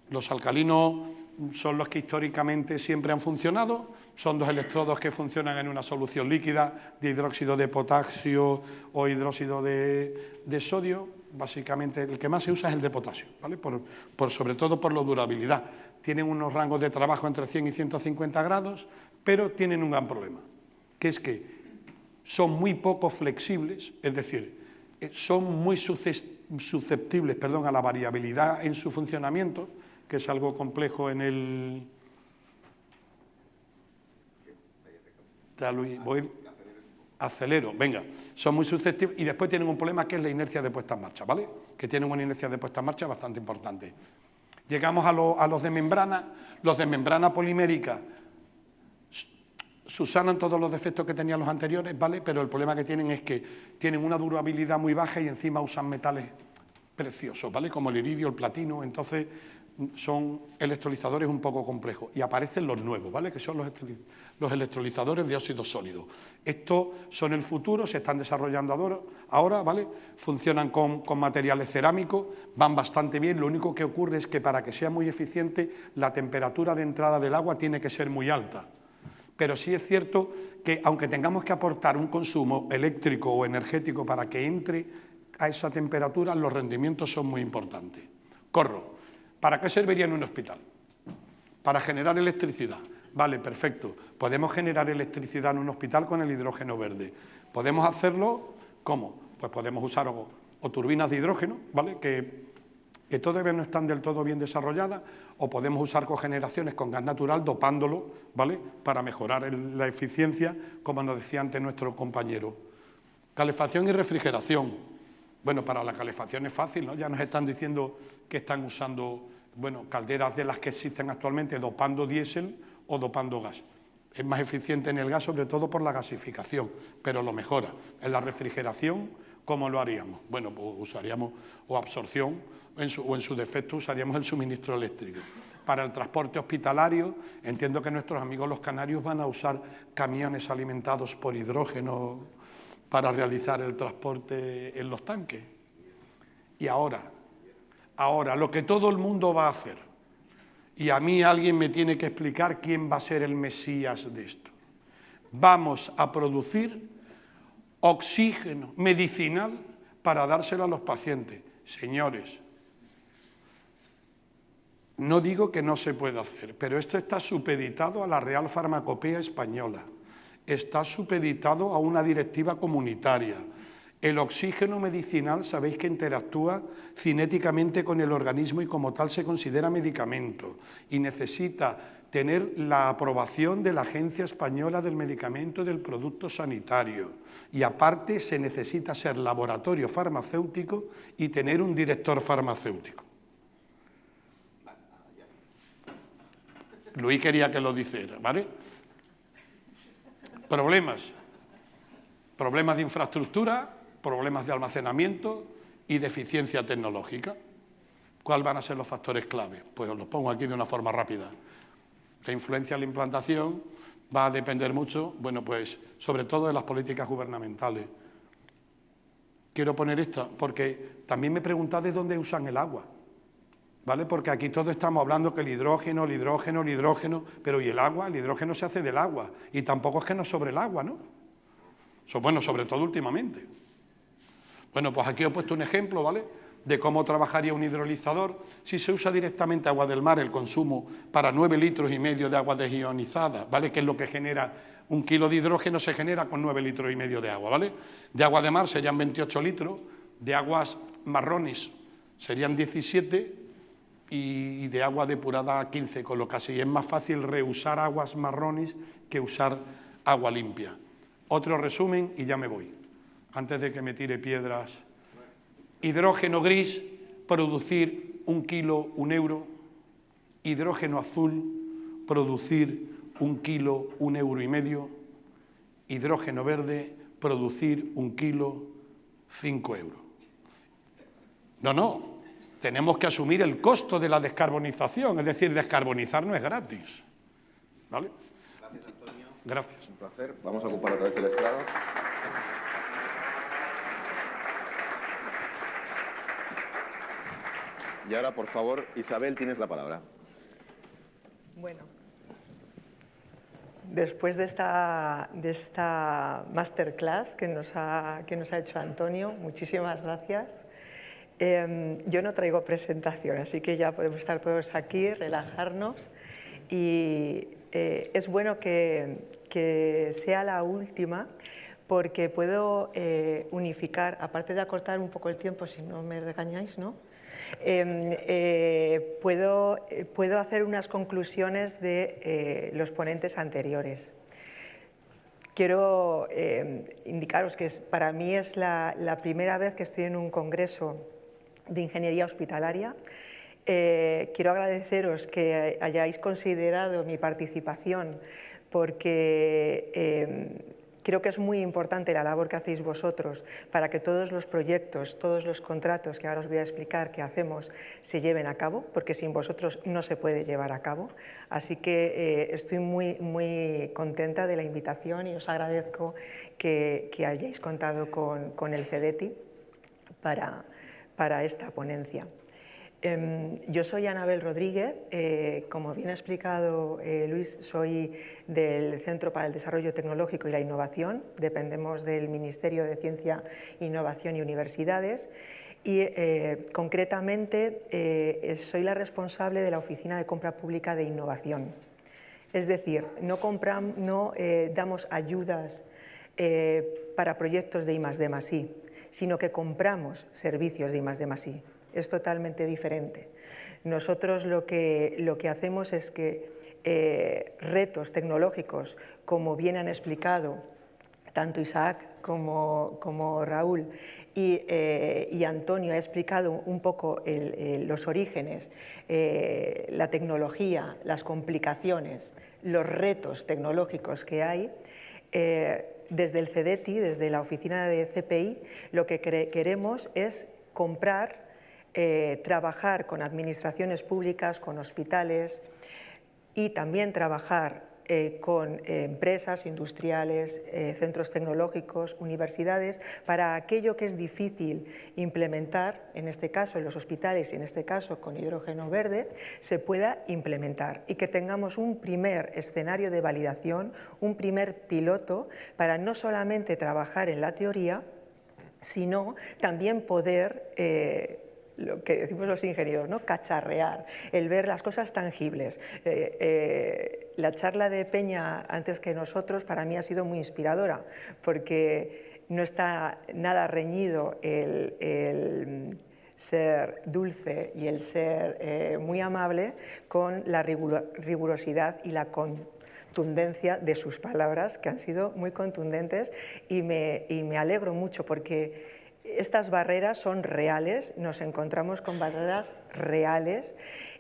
Los alcalinos son los que históricamente siempre han funcionado, son dos electrodos que funcionan en una solución líquida de hidróxido de potasio o hidróxido de sodio. Básicamente el que más se usa es el de potasio, ¿vale? Sobre todo por la durabilidad. Tienen unos rangos de trabajo entre 100 y 150 grados, pero tienen un gran problema, que es que son muy poco flexibles, es decir, son muy susceptibles a la variabilidad en su funcionamiento, que es algo complejo en el... Acelero, venga, son muy susceptibles y después tienen un problema que es la inercia de puesta en marcha, ¿vale? Que tienen una inercia de puesta en marcha bastante importante. Llegamos a los de membrana polimérica, subsanan todos los defectos que tenían los anteriores, ¿vale? Pero el problema que tienen es que tienen una durabilidad muy baja y encima usan metales preciosos, ¿vale? Como el iridio, el platino, entonces son electrolizadores un poco complejos. Y aparecen los nuevos, ¿vale? Que son los electrolizadores de óxido sólido. Estos son el futuro, se están desarrollando ahora, ¿vale? Funcionan con materiales cerámicos, van bastante bien. Lo único que ocurre es que para que sea muy eficiente, la temperatura de entrada del agua tiene que ser muy alta. Pero sí es cierto que, aunque tengamos que aportar un consumo eléctrico o energético para que entre a esa temperatura, los rendimientos son muy importantes. Corro. ¿Para qué serviría en un hospital? Para generar electricidad. Vale, perfecto. Podemos generar electricidad en un hospital con el hidrógeno verde. ¿Podemos hacerlo? ¿Cómo? Pues podemos usar o turbinas de hidrógeno, ¿vale? Que todavía no están del todo bien desarrolladas, o podemos usar cogeneraciones con gas natural dopándolo, ¿vale? Para mejorar la eficiencia, como nos decía antes nuestro compañero. Calefacción y refrigeración. Bueno, para la calefacción es fácil, ¿no? Ya nos están diciendo que están usando, bueno, calderas de las que existen actualmente dopando diésel o dopando gas. Es más eficiente en el gas, sobre todo por la gasificación, pero lo mejora. En la refrigeración, ¿cómo lo haríamos? Bueno, pues usaríamos o absorción o en su defecto usaríamos el suministro eléctrico. Para el transporte hospitalario, entiendo que nuestros amigos los canarios van a usar camiones alimentados por hidrógeno para realizar el transporte en los tanques. Y ahora, lo que todo el mundo va a hacer, y a mí alguien me tiene que explicar quién va a ser el Mesías de esto. Vamos a producir oxígeno medicinal para dárselo a los pacientes. Señores, no digo que no se pueda hacer, pero esto está supeditado a la Real Farmacopea Española, está supeditado a una directiva comunitaria. El oxígeno medicinal, sabéis que interactúa cinéticamente con el organismo y como tal se considera medicamento y necesita tener la aprobación de la Agencia Española del Medicamento y del Producto Sanitario. Y aparte se necesita ser laboratorio farmacéutico y tener un director farmacéutico. Luis quería que lo dijera, ¿vale? Problemas de infraestructura, problemas de almacenamiento y de eficiencia tecnológica. ¿Cuáles van a ser los factores clave? Pues os los pongo aquí de una forma rápida. La influencia de la implantación va a depender mucho, bueno, pues sobre todo de las políticas gubernamentales. Quiero poner esta porque también me preguntad de dónde usan el agua, ¿vale? Porque aquí todos estamos hablando que el hidrógeno, pero ¿y el agua? El hidrógeno se hace del agua y tampoco es que nos sobre el agua, ¿no? Bueno, sobre todo últimamente. Bueno, pues aquí he puesto un ejemplo, ¿vale?, de cómo trabajaría un hidrolizador. Si se usa directamente agua del mar, el consumo para 9,5 litros de agua desionizada, ¿vale?, que es lo que genera 1 kilo de hidrógeno, se genera con 9,5 litros de agua, ¿vale? De agua de mar serían 28 litros, de aguas marrones serían 17 y de agua depurada 15, con lo que así es más fácil reusar aguas marrones que usar agua limpia. Otro resumen y ya me voy, antes de que me tire piedras. Hidrógeno gris, producir 1 kilo, 1 euro. Hidrógeno azul, producir 1 kilo, 1,5 euros. Hidrógeno verde, producir 1 kilo, 5 euros. No, tenemos que asumir el costo de la descarbonización, es decir, descarbonizar no es gratis. ¿Vale? Gracias, Antonio. Gracias. Un placer. Vamos a ocupar otra vez el estrado. Y ahora, por favor, Isabel, tienes la palabra. Bueno, después de esta masterclass que nos ha hecho Antonio, muchísimas gracias. Yo no traigo presentación, así que ya podemos estar todos aquí, relajarnos. Y es bueno que sea la última, porque puedo unificar, aparte de acortar un poco el tiempo, si no me regañáis, ¿no? Puedo hacer unas conclusiones de los ponentes anteriores. Quiero indicaros que para mí es la primera vez que estoy en un congreso de ingeniería hospitalaria. Quiero agradeceros que hayáis considerado mi participación, porque creo que es muy importante la labor que hacéis vosotros para que todos los proyectos, todos los contratos que ahora os voy a explicar que hacemos se lleven a cabo, porque sin vosotros no se puede llevar a cabo. Así que estoy muy contenta de la invitación y os agradezco que hayáis contado con el CEDETI para esta ponencia. Yo soy Anabel Rodríguez, como bien ha explicado Luis, soy del Centro para el Desarrollo Tecnológico y la Innovación, dependemos del Ministerio de Ciencia, Innovación y Universidades y concretamente soy la responsable de la Oficina de Compra Pública de Innovación. Es decir, no damos ayudas para proyectos de I+D+I, sino que compramos servicios de I+D+I. Es totalmente diferente. Nosotros lo que hacemos es que retos tecnológicos, como bien han explicado tanto Isaac como Raúl y Antonio ha explicado un poco los orígenes, la tecnología, las complicaciones, los retos tecnológicos que hay, desde el CEDETI, desde la oficina de CPI, lo que queremos es comprar, trabajar con administraciones públicas, con hospitales y también trabajar con empresas industriales, centros tecnológicos, universidades, para aquello que es difícil implementar, en este caso en los hospitales y en este caso con hidrógeno verde, se pueda implementar y que tengamos un primer escenario de validación, un primer piloto para no solamente trabajar en la teoría, sino también poder lo que decimos los ingenieros, ¿no? Cacharrear, el ver las cosas tangibles. La charla de Peña antes que nosotros para mí ha sido muy inspiradora, porque no está nada reñido el ser dulce y el ser muy amable con la rigurosidad y la contundencia de sus palabras, que han sido muy contundentes, y me alegro mucho porque estas barreras son reales, nos encontramos con barreras reales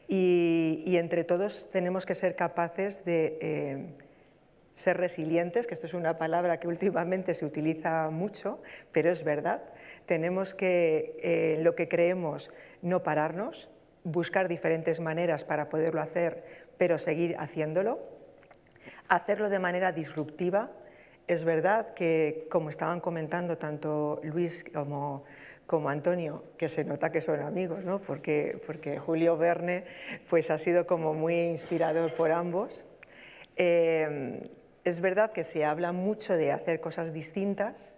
y entre todos tenemos que ser capaces de ser resilientes, que esto es una palabra que últimamente se utiliza mucho, pero es verdad. Tenemos que, lo que creemos, no pararnos, buscar diferentes maneras para poderlo hacer, pero seguir haciéndolo de manera disruptiva. Es verdad que, como estaban comentando tanto Luis como Antonio, que se nota que son amigos, ¿no? porque Julio Verne pues, ha sido como muy inspirador por ambos. Es verdad que se habla mucho de hacer cosas distintas,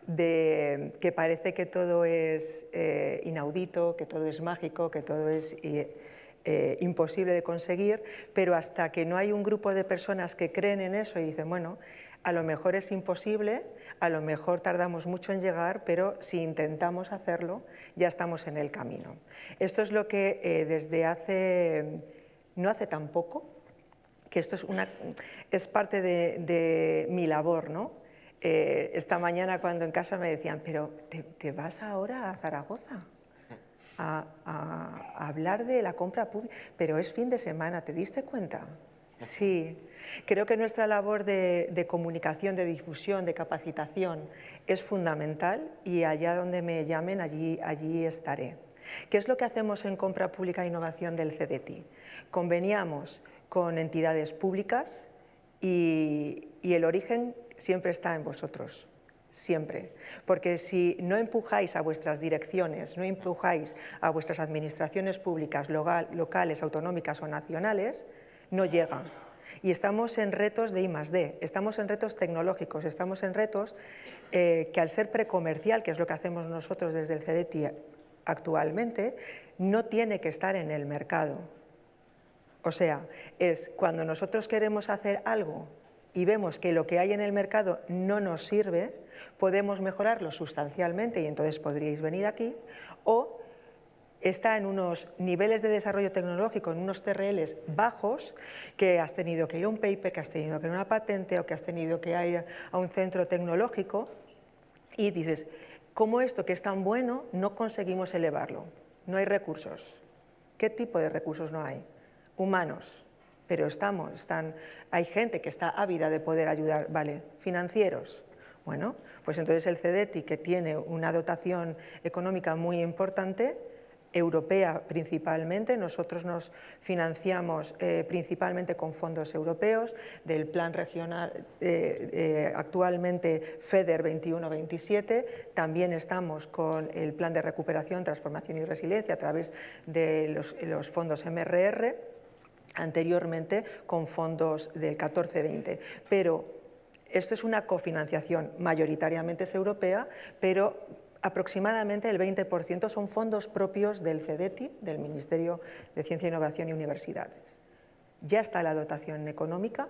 de que parece que todo es inaudito, que todo es mágico, que todo es imposible de conseguir, pero hasta que no hay un grupo de personas que creen en eso y dicen, bueno, a lo mejor es imposible, a lo mejor tardamos mucho en llegar, pero si intentamos hacerlo, ya estamos en el camino. Esto es lo que desde no hace tan poco, que esto es parte de mi labor, ¿no? Esta mañana cuando en casa me decían, pero ¿te vas ahora a Zaragoza a hablar de la compra pública? Pero es fin de semana, ¿te diste cuenta? Sí. Creo que nuestra labor de comunicación, de difusión, de capacitación es fundamental y allá donde me llamen, allí estaré. ¿Qué es lo que hacemos en compra pública e innovación del CDTI? Conveniamos con entidades públicas y el origen siempre está en vosotros, siempre. Porque si no empujáis a vuestras direcciones, no empujáis a vuestras administraciones públicas, locales, autonómicas o nacionales, no llega. Y estamos en retos de I+D, estamos en retos tecnológicos, estamos en retos que al ser precomercial, que es lo que hacemos nosotros desde el CDTI actualmente, no tiene que estar en el mercado. O sea, es cuando nosotros queremos hacer algo y vemos que lo que hay en el mercado no nos sirve, podemos mejorarlo sustancialmente y entonces podríais venir aquí, o está en unos niveles de desarrollo tecnológico, en unos TRLs bajos, que has tenido que ir a un paper, que has tenido que ir a una patente o que has tenido que ir a un centro tecnológico y dices, ¿cómo esto que es tan bueno no conseguimos elevarlo? No hay recursos. ¿Qué tipo de recursos no hay? Humanos, pero hay gente que está ávida de poder ayudar, ¿vale? Financieros. Bueno, pues entonces el CDTI, que tiene una dotación económica muy importante, europea principalmente, nosotros nos financiamos principalmente con fondos europeos del plan regional, actualmente FEDER 21-27, también estamos con el plan de recuperación, transformación y resiliencia a través de los fondos MRR, anteriormente con fondos del 14-20, pero esto es una cofinanciación, mayoritariamente es europea, pero aproximadamente el 20% son fondos propios del CDTI, del Ministerio de Ciencia, Innovación y Universidades. Ya está la dotación económica,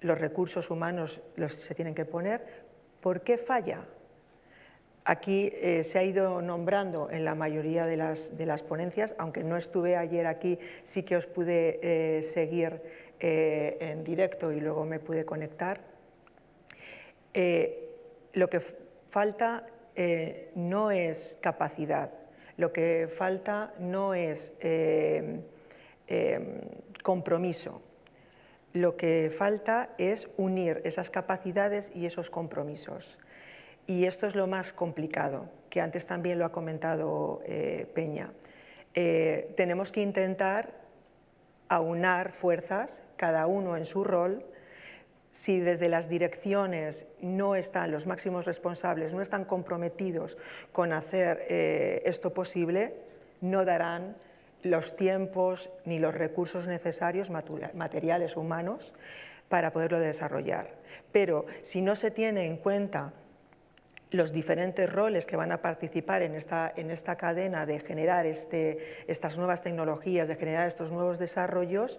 los recursos humanos se tienen que poner. ¿Por qué falla? Aquí se ha ido nombrando en la mayoría de las ponencias, aunque no estuve ayer aquí, sí que os pude seguir en directo y luego me pude conectar. Lo que falta no es capacidad, lo que falta no es compromiso, lo que falta es unir esas capacidades y esos compromisos. Y esto es lo más complicado, que antes también lo ha comentado Peña. Tenemos que intentar aunar fuerzas, cada uno en su rol. Si desde las direcciones no están los máximos responsables, no están comprometidos con hacer esto posible, no darán los tiempos ni los recursos necesarios, materiales o humanos, para poderlo desarrollar. Pero si no se tiene en cuenta los diferentes roles que van a participar en esta cadena de generar estas nuevas tecnologías, de generar estos nuevos desarrollos,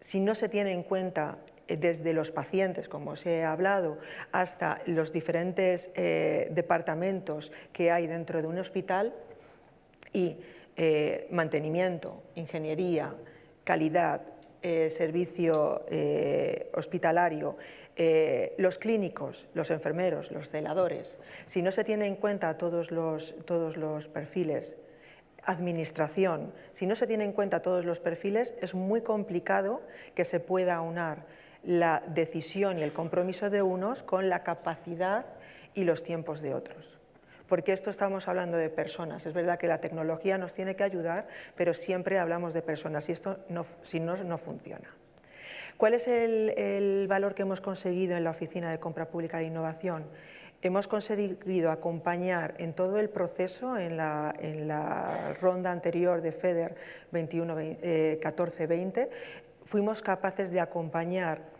si no se tiene en cuenta desde los pacientes, como os he hablado, hasta los diferentes departamentos que hay dentro de un hospital, y mantenimiento, ingeniería, calidad, servicio hospitalario, los clínicos, los enfermeros, los celadores, si no se tiene en cuenta todos los perfiles, administración, si no se tiene en cuenta todos los perfiles, es muy complicado que se pueda aunar la decisión y el compromiso de unos con la capacidad y los tiempos de otros. Porque esto estamos hablando de personas. Es verdad que la tecnología nos tiene que ayudar, pero siempre hablamos de personas y esto no funciona. ¿Cuál es el valor que hemos conseguido en la Oficina de Compra Pública de Innovación? Hemos conseguido acompañar en todo el proceso, en la ronda anterior de FEDER 14-20, fuimos capaces de acompañar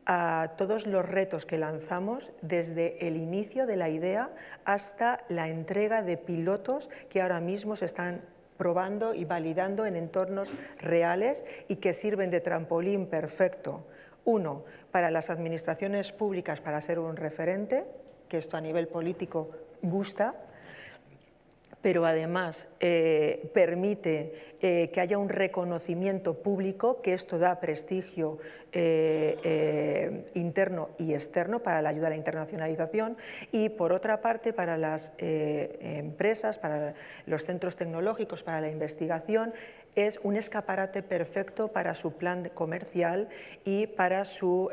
a todos los retos que lanzamos desde el inicio de la idea hasta la entrega de pilotos que ahora mismo se están probando y validando en entornos reales y que sirven de trampolín perfecto. Uno, para las administraciones públicas para ser un referente, que esto a nivel político gusta, pero además permite que haya un reconocimiento público, que esto da prestigio interno y externo para la ayuda a la internacionalización, y por otra parte para las empresas, para los centros tecnológicos, para la investigación, es un escaparate perfecto para su plan comercial y para su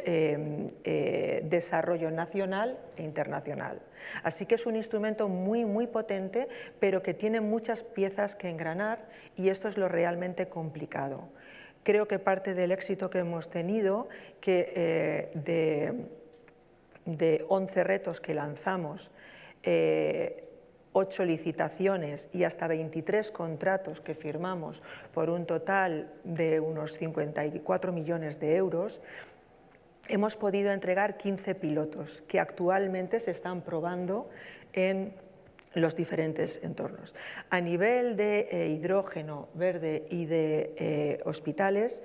desarrollo nacional e internacional. Así que es un instrumento muy, muy potente, pero que tiene muchas piezas que engranar y esto es lo realmente complicado. Creo que parte del éxito que hemos tenido, que de 11 retos que lanzamos, 8 licitaciones y hasta 23 contratos que firmamos por un total de unos 54 millones de euros, hemos podido entregar 15 pilotos que actualmente se están probando en los diferentes entornos. A nivel de hidrógeno verde y de hospitales,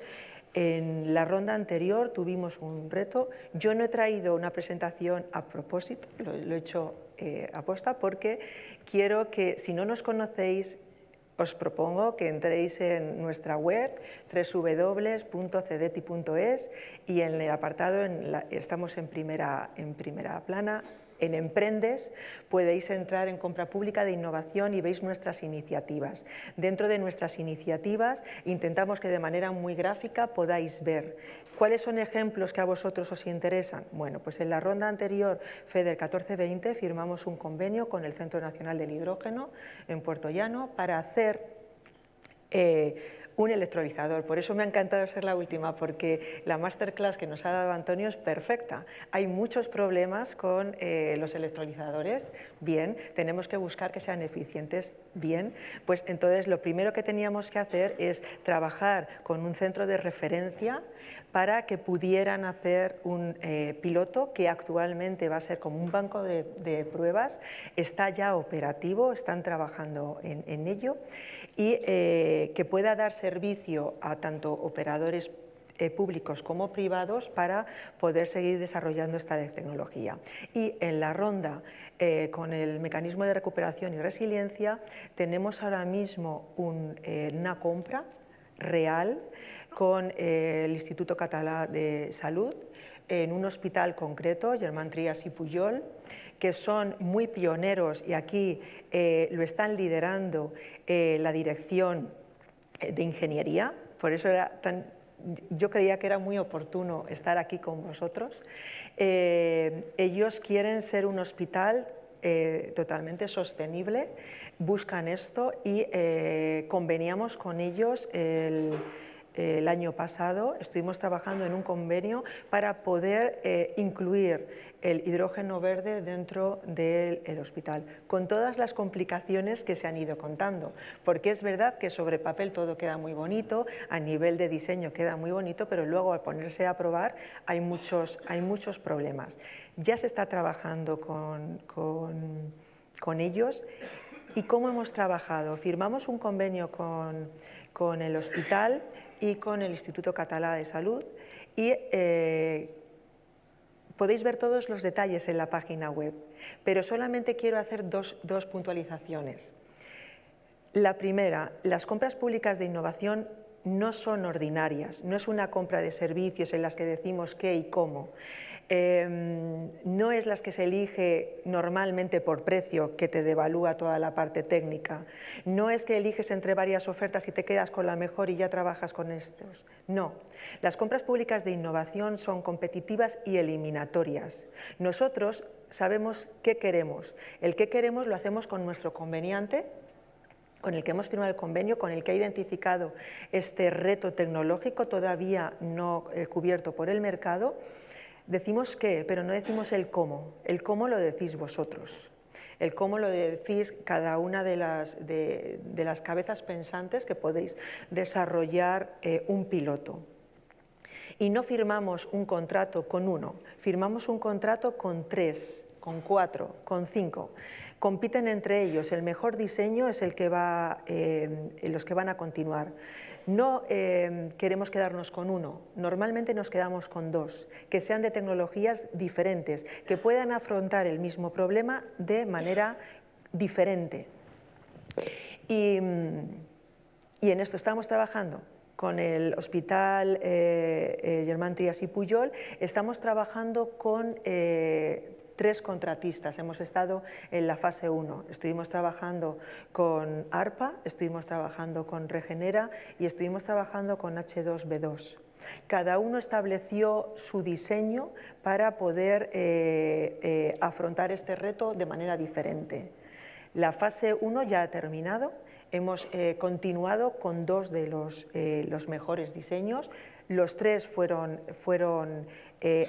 en la ronda anterior tuvimos un reto. Yo no he traído una presentación a propósito, lo he hecho aposta porque quiero que, si no nos conocéis, os propongo que entréis en nuestra web www.cedeti.es y en el apartado, estamos en primera plana, en Emprendes, podéis entrar en compra pública de innovación y veis nuestras iniciativas. Dentro de nuestras iniciativas intentamos que de manera muy gráfica podáis ver cuáles son ejemplos que a vosotros os interesan. Bueno, pues en la ronda anterior, FEDER 1420, firmamos un convenio con el Centro Nacional del Hidrógeno en Puerto Llano para hacer un electrolizador. Por eso me ha encantado ser la última, porque la masterclass que nos ha dado Antonio es perfecta. Hay muchos problemas con los electrolizadores, bien, tenemos que buscar que sean eficientes, bien. Pues entonces lo primero que teníamos que hacer es trabajar con un centro de referencia para que pudieran hacer un piloto que actualmente va a ser como un banco de pruebas, está ya operativo, están trabajando en ello y que pueda dar servicio a tanto operadores públicos como privados para poder seguir desarrollando esta tecnología. Y en la ronda con el mecanismo de recuperación y resiliencia tenemos ahora mismo una compra real con el Instituto Català de Salud en un hospital concreto, Germán Trias y Pujol, que son muy pioneros y aquí lo están liderando la dirección de ingeniería, por eso yo creía que era muy oportuno estar aquí con vosotros. Ellos quieren ser un hospital totalmente sostenible, buscan esto y conveniamos con ellos el año pasado, estuvimos trabajando en un convenio para poder incluir el hidrógeno verde dentro del hospital, con todas las complicaciones que se han ido contando, porque es verdad que sobre papel todo queda muy bonito, a nivel de diseño queda muy bonito, pero luego al ponerse a probar hay muchos problemas. Ya se está trabajando con ellos. ¿Y cómo hemos trabajado? Firmamos un convenio con el hospital y con el Instituto Català de Salud y podéis ver todos los detalles en la página web, pero solamente quiero hacer dos puntualizaciones. La primera, las compras públicas de innovación no son ordinarias, no es una compra de servicios en las que decimos qué y cómo. No es las que se elige normalmente por precio, que te devalúa toda la parte técnica. No es que eliges entre varias ofertas y te quedas con la mejor y ya trabajas con estos. No. Las compras públicas de innovación son competitivas y eliminatorias. Nosotros sabemos qué queremos. El qué queremos lo hacemos con nuestro conveniante, con el que hemos firmado el convenio, con el que ha identificado este reto tecnológico todavía no cubierto por el mercado. Decimos qué, pero no decimos el cómo. El cómo lo decís vosotros. El cómo lo decís cada una de las cabezas pensantes que podéis desarrollar un piloto. Y no firmamos un contrato con uno, firmamos un contrato con 3, con 4, con 5. Compiten entre ellos, el mejor diseño es el que los que van a continuar. No queremos quedarnos con uno, normalmente nos quedamos con 2, que sean de tecnologías diferentes, que puedan afrontar el mismo problema de manera diferente. Y en esto estamos trabajando con el Hospital Germán Trias y Pujol, estamos trabajando con 3 3 contratistas. Hemos estado en la fase 1. Estuvimos trabajando con ARPA, estuvimos trabajando con Regenera y estuvimos trabajando con H2B2. Cada uno estableció su diseño para poder afrontar este reto de manera diferente. La fase 1 ya ha terminado, hemos continuado con 2 de los mejores diseños, los 3 fueron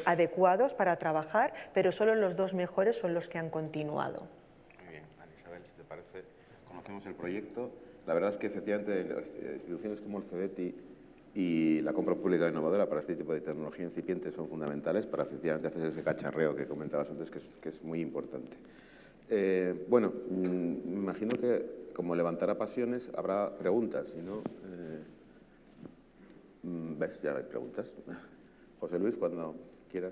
adecuados para trabajar, pero solo los 2 mejores son los que han continuado. Muy bien, Ana Isabel, si te parece, conocemos el proyecto. La verdad es que efectivamente las instituciones como el CEDETI y la compra pública innovadora para este tipo de tecnología incipiente son fundamentales para efectivamente hacer ese cacharreo que comentabas antes, que es muy importante. Bueno, me imagino que como levantará pasiones habrá preguntas, si no, ¿ves? Ya hay preguntas. José Luis, cuando quieras.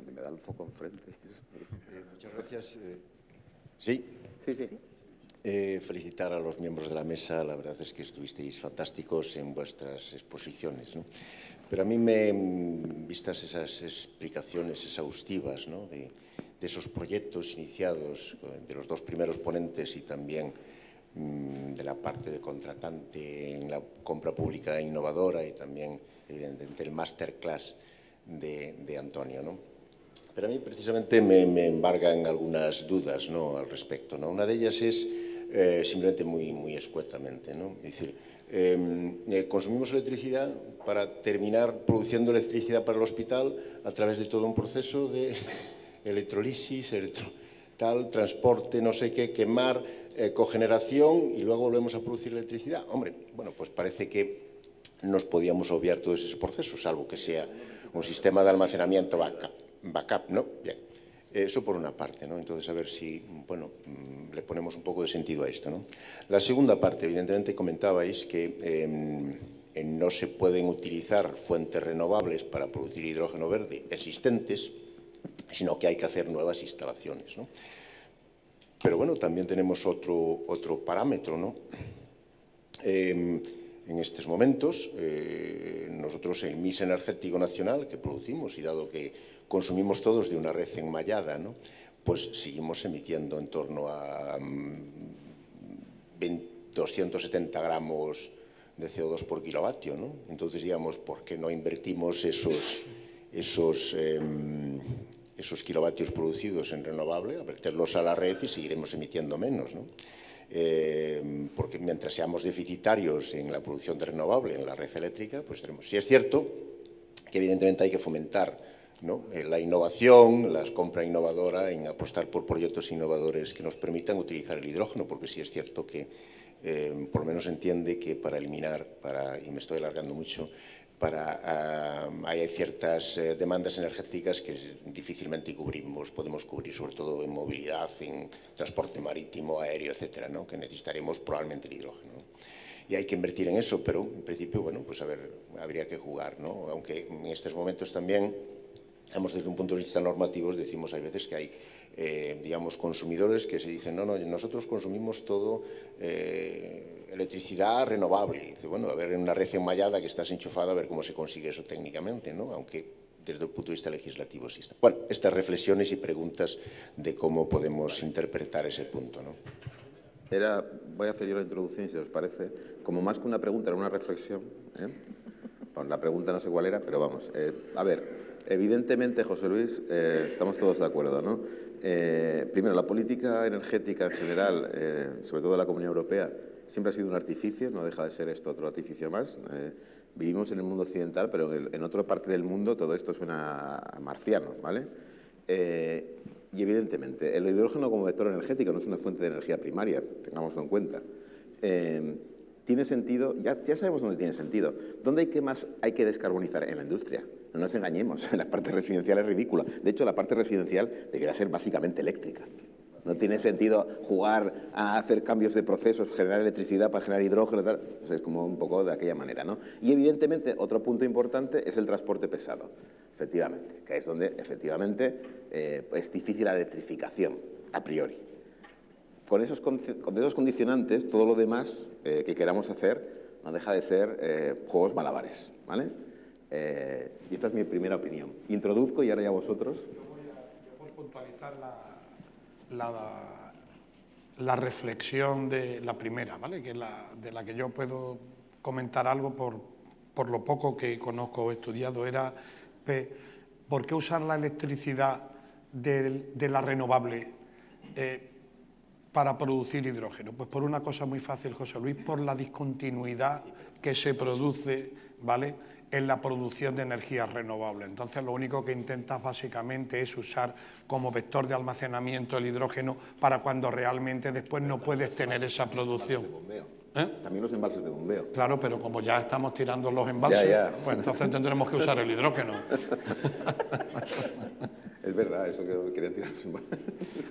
Me da el foco enfrente. Muchas gracias. Sí. Felicitar a los miembros de la mesa. La verdad es que estuvisteis fantásticos en vuestras exposiciones, ¿no? Pero a mí, vistas esas explicaciones exhaustivas, ¿no?, de esos proyectos iniciados, de los 2 primeros ponentes y también de la parte de contratante en la compra pública innovadora y también, evidentemente, el masterclass de Antonio, ¿no? Pero a mí precisamente me embargan algunas dudas, ¿no?, al respecto, ¿no? Una de ellas es simplemente muy escuetamente, ¿no? Es decir, consumimos electricidad para terminar produciendo electricidad para el hospital a través de todo un proceso de electrolisis, transporte, no sé qué, quemar, cogeneración y luego volvemos a producir electricidad. Hombre, bueno, pues parece que nos podíamos obviar todo ese proceso, salvo que sea un sistema de almacenamiento backup, ¿no? Bien. Eso por una parte, ¿no? Entonces, a ver si, bueno, le ponemos un poco de sentido a esto, ¿no? La segunda parte, evidentemente, comentabais que no se pueden utilizar fuentes renovables para producir hidrógeno verde existentes, sino que hay que hacer nuevas instalaciones, ¿no? Pero, bueno, también tenemos otro parámetro, ¿no? En estos momentos, nosotros el mix energético nacional que producimos, y dado que consumimos todos de una red enmallada, ¿no?, pues seguimos emitiendo en torno a 270 gramos de CO2 por kilovatio, ¿no? Entonces, digamos, ¿por qué no invertimos esos kilovatios producidos en renovable, a verterlos a la red y seguiremos emitiendo menos, ¿no? Porque mientras seamos deficitarios en la producción de renovable, en la red eléctrica, pues tenemos. Sí es cierto que evidentemente hay que fomentar, ¿no?, la innovación, la compra innovadora, en apostar por proyectos innovadores que nos permitan utilizar el hidrógeno, porque sí es cierto que, por lo menos entiende que para eliminar, y me estoy alargando mucho, hay ciertas demandas energéticas que difícilmente podemos cubrir, sobre todo en movilidad, en transporte marítimo, aéreo, etcétera, ¿no?, que necesitaremos probablemente el hidrógeno, ¿no? Y hay que invertir en eso, pero en principio, bueno, pues a ver, habría que jugar, ¿no? Aunque en estos momentos también, desde un punto de vista normativo, decimos, hay veces que hay, digamos, consumidores que se dicen, no, nosotros consumimos todo electricidad renovable. Y dice, bueno, a ver, en una red enmallada que estás enchufada, a ver cómo se consigue eso técnicamente, ¿no? Aunque desde el punto de vista legislativo exista. Bueno, estas reflexiones y preguntas de cómo podemos interpretar ese punto, ¿no? Voy a hacer yo la introducción, si os parece, como más que una pregunta, era una reflexión, ¿eh? Bueno, la pregunta no sé cuál era, pero vamos. A ver, evidentemente, José Luis, estamos todos de acuerdo, ¿no? Primero, la política energética en general, sobre todo de la Comunidad Europea, siempre ha sido un artificio, no deja de ser esto otro artificio más. Vivimos en el mundo occidental, pero en otra parte del mundo todo esto suena a marciano, ¿vale? Y evidentemente, el hidrógeno como vector energético no es una fuente de energía primaria, tengámoslo en cuenta. Tiene sentido, ya sabemos dónde tiene sentido. ¿Dónde más hay que descarbonizar? En la industria. No nos engañemos, la parte residencial es ridícula. De hecho, la parte residencial debería ser básicamente eléctrica. No tiene sentido jugar a hacer cambios de procesos, generar electricidad para generar hidrógeno, tal. Pues es como un poco de aquella manera, ¿no? Y evidentemente, otro punto importante es el transporte pesado, efectivamente, que es donde efectivamente es difícil la electrificación, a priori. con esos condicionantes, todo lo demás que queramos hacer no deja de ser juegos malabares, ¿vale? Y esta es mi primera opinión. Introduzco y ahora ya vosotros. Yo voy a puntualizar la reflexión de la primera, ¿vale? Que es de la que yo puedo comentar algo por lo poco que conozco o estudiado. Era, ¿por qué usar la electricidad de la renovable para producir hidrógeno? Pues por una cosa muy fácil, José Luis, por la discontinuidad que se produce, ¿vale?, en la producción de energías renovables. Entonces, lo único que intentas básicamente es usar como vector de almacenamiento el hidrógeno para cuando realmente después no puedes tener esa producción. También los embalses de bombeo. Claro, pero como ya estamos tirando los embalses, pues entonces tendremos que usar el hidrógeno. Es verdad, eso que quería tirar.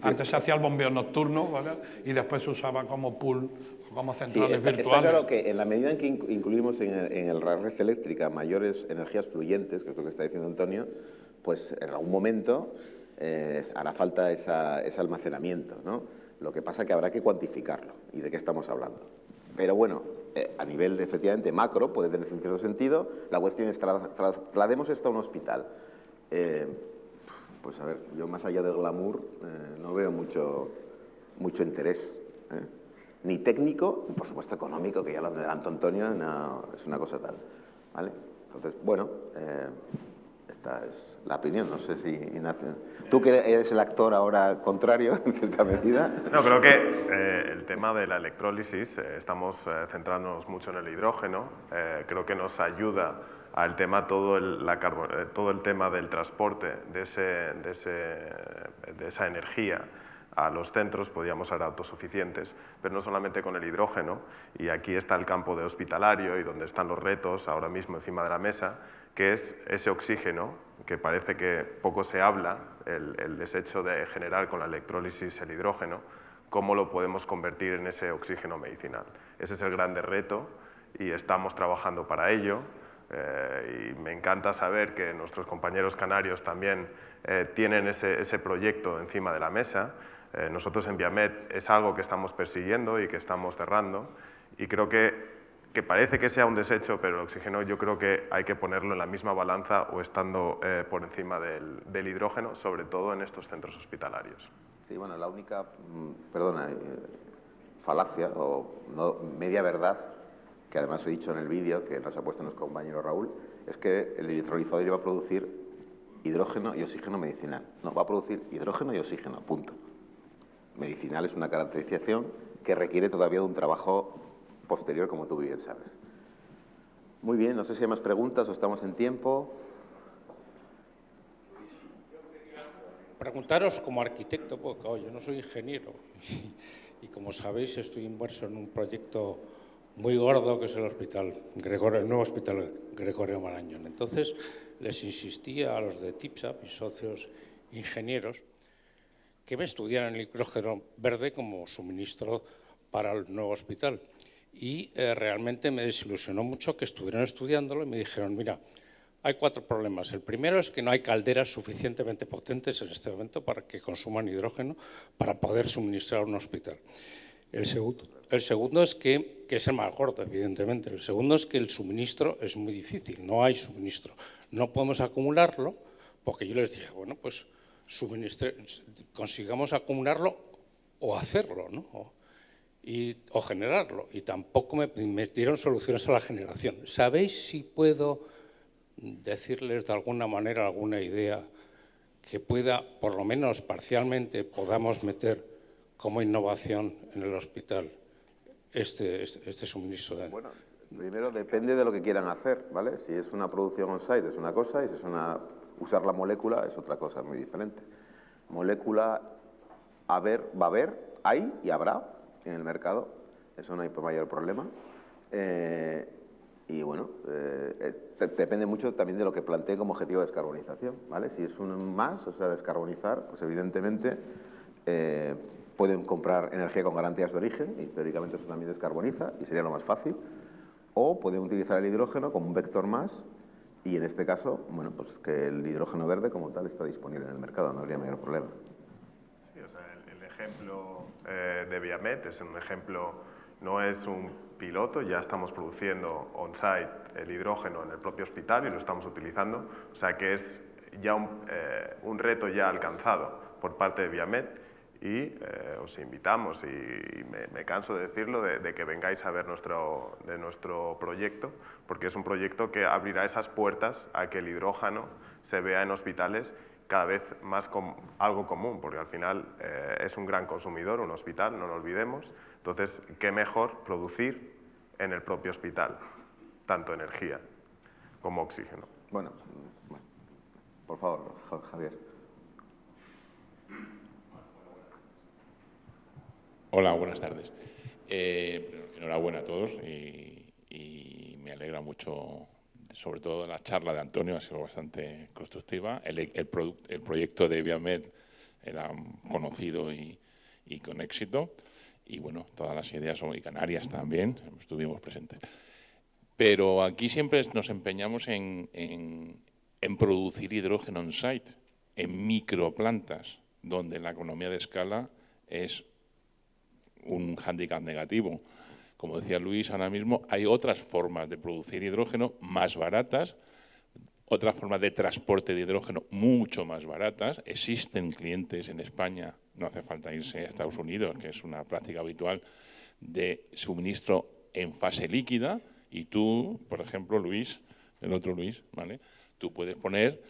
Antes se hacía el bombeo nocturno, ¿vale?, y después se usaba como pool, como centrales virtuales. Está claro que en la medida en que incluimos en la red eléctrica mayores energías fluyentes, que es lo que está diciendo Antonio, pues en algún momento hará falta ese almacenamiento, ¿no? Lo que pasa es que habrá que cuantificarlo. ¿Y de qué estamos hablando? Pero bueno, a nivel, efectivamente, macro, puede tener cierto sentido. La cuestión es, traslademos esto a un hospital. Pues a ver, yo más allá del glamour no veo mucho interés, ni técnico, ni por supuesto económico, que ya lo adelantó Antonio, no, es una cosa tal, ¿vale? Entonces, bueno, esta es la opinión, no sé si Ignacio... Tú que eres el actor ahora contrario, en cierta medida... No, creo que el tema de la electrólisis, estamos centrándonos mucho en el hidrógeno, creo que nos ayuda al tema todo el tema del transporte de esa energía a los centros, podríamos ser autosuficientes, pero no solamente con el hidrógeno, y aquí está el campo de hospitalario y donde están los retos ahora mismo encima de la mesa, que es ese oxígeno, que parece que poco se habla, el desecho de generar con la electrólisis el hidrógeno, cómo lo podemos convertir en ese oxígeno medicinal. Ese es el grande reto y estamos trabajando para ello. Y me encanta saber que nuestros compañeros canarios también tienen ese proyecto encima de la mesa. Nosotros en Viamed es algo que estamos persiguiendo y que estamos cerrando, y creo que parece que sea un desecho, pero el oxígeno yo creo que hay que ponerlo en la misma balanza o estando por encima del hidrógeno, sobre todo en estos centros hospitalarios. Sí, bueno, la única, falacia o media verdad, que además he dicho en el vídeo, que nos ha puesto nuestro compañero Raúl, es que el electrolizador iba a producir hidrógeno y oxígeno medicinal. No, va a producir hidrógeno y oxígeno, punto. Medicinal es una caracterización que requiere todavía de un trabajo posterior, como tú bien sabes. Muy bien, no sé si hay más preguntas o estamos en tiempo. Preguntaros como arquitecto, porque yo no soy ingeniero y como sabéis estoy inmerso en un proyecto muy gordo que es el nuevo hospital Gregorio Marañón. Entonces les insistía a los de TIPSA, mis socios ingenieros, que me estudiaran el hidrógeno verde como suministro para el nuevo hospital. Y realmente me desilusionó mucho que estuvieran estudiándolo y me dijeron, mira, hay 4 problemas. El primero es que no hay calderas suficientemente potentes en este momento para que consuman hidrógeno para poder suministrar un hospital. El segundo es que es el más gordo, evidentemente. El segundo es que el suministro es muy difícil, no hay suministro. No podemos acumularlo, porque yo les dije, bueno, pues consigamos acumularlo o hacerlo, ¿no? O generarlo. Y tampoco me dieron soluciones a la generación. ¿Sabéis si puedo decirles de alguna manera, alguna idea que pueda, por lo menos parcialmente, podamos meter como innovación en el hospital este suministro de... Bueno, primero depende de lo que quieran hacer, ¿vale? Si es una producción on-site es una cosa y si es usar la molécula es otra cosa muy diferente. Molécula va a haber, hay y habrá en el mercado, eso no hay mayor problema. Y bueno, depende mucho también de lo que planteen como objetivo de descarbonización, ¿vale? Si es un más, o sea, descarbonizar, pues evidentemente pueden comprar energía con garantías de origen, y teóricamente eso también descarboniza, y sería lo más fácil, o pueden utilizar el hidrógeno como un vector más, y en este caso, bueno, pues que el hidrógeno verde como tal está disponible en el mercado, no habría mayor problema. Sí, o sea, el ejemplo de Viamet, es un ejemplo, no es un piloto, ya estamos produciendo on-site el hidrógeno en el propio hospital y lo estamos utilizando, o sea que es ya un reto ya alcanzado por parte de Viamet y os invitamos, y me canso de decirlo, de que vengáis a ver nuestro proyecto, porque es un proyecto que abrirá esas puertas a que el hidrógeno se vea en hospitales cada vez más como algo común, porque al final es un gran consumidor, un hospital, no lo olvidemos. Entonces, ¿qué mejor producir en el propio hospital? Tanto energía como oxígeno. Bueno, por favor, Javier. Hola, buenas tardes. Enhorabuena a todos y me alegra mucho, sobre todo la charla de Antonio, ha sido bastante constructiva. El proyecto de Viamet era conocido y con éxito. Y bueno, todas las ideas, y Canarias también, estuvimos presentes. Pero aquí siempre nos empeñamos en producir hidrógeno on-site, en microplantas, donde la economía de escala es un hándicap negativo. Como decía Luis, ahora mismo hay otras formas de producir hidrógeno más baratas, otras formas de transporte de hidrógeno mucho más baratas. Existen clientes en España, no hace falta irse a Estados Unidos, que es una práctica habitual, de suministro en fase líquida, y tú, por ejemplo, Luis, el otro Luis, ¿vale?, tú puedes poner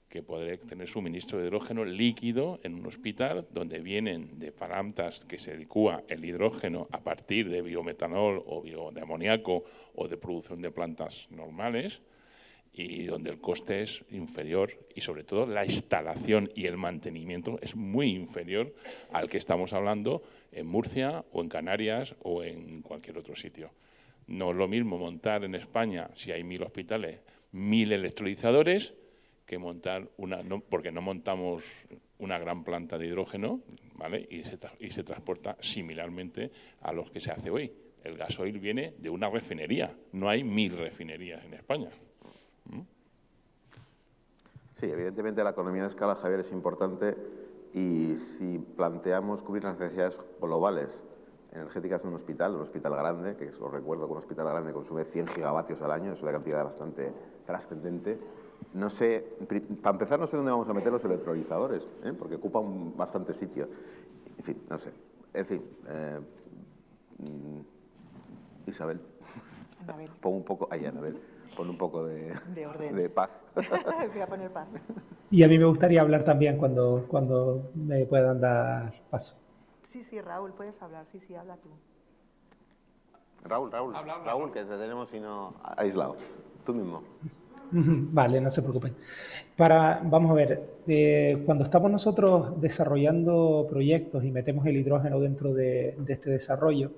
que podré tener suministro de hidrógeno líquido en un hospital donde vienen de plantas que se licúa el hidrógeno a partir de biometanol o de amoníaco o de producción de plantas normales, y donde el coste es inferior y sobre todo la instalación y el mantenimiento es muy inferior al que estamos hablando en Murcia o en Canarias o en cualquier otro sitio. No es lo mismo montar en España, si hay 1000 hospitales, 1000 electrolizadores, que montar porque no montamos una gran planta de hidrógeno, ¿vale?, y se transporta similarmente a los que se hace hoy. El gasoil viene de una refinería, no hay 1000 refinerías en España. Sí, evidentemente la economía de escala, Javier, es importante, y si planteamos cubrir las necesidades globales energéticas de un hospital grande, que os recuerdo que un hospital grande consume 100 gigavatios al año, es una cantidad bastante trascendente. No sé, para empezar no sé dónde vamos a meter los electrolizadores, porque ocupan bastante sitio. En fin, no sé. En fin, Isabel, pon un poco, Anabel, pon un poco de orden, de paz. Voy a poner paz. Y a mí me gustaría hablar también cuando me puedan dar paso. Sí, Raúl, puedes hablar. Sí, habla tú. Raúl, que te tenemos aislado. Tú mismo. Vale, no se preocupen. Vamos a ver, cuando estamos nosotros desarrollando proyectos y metemos el hidrógeno dentro de este desarrollo,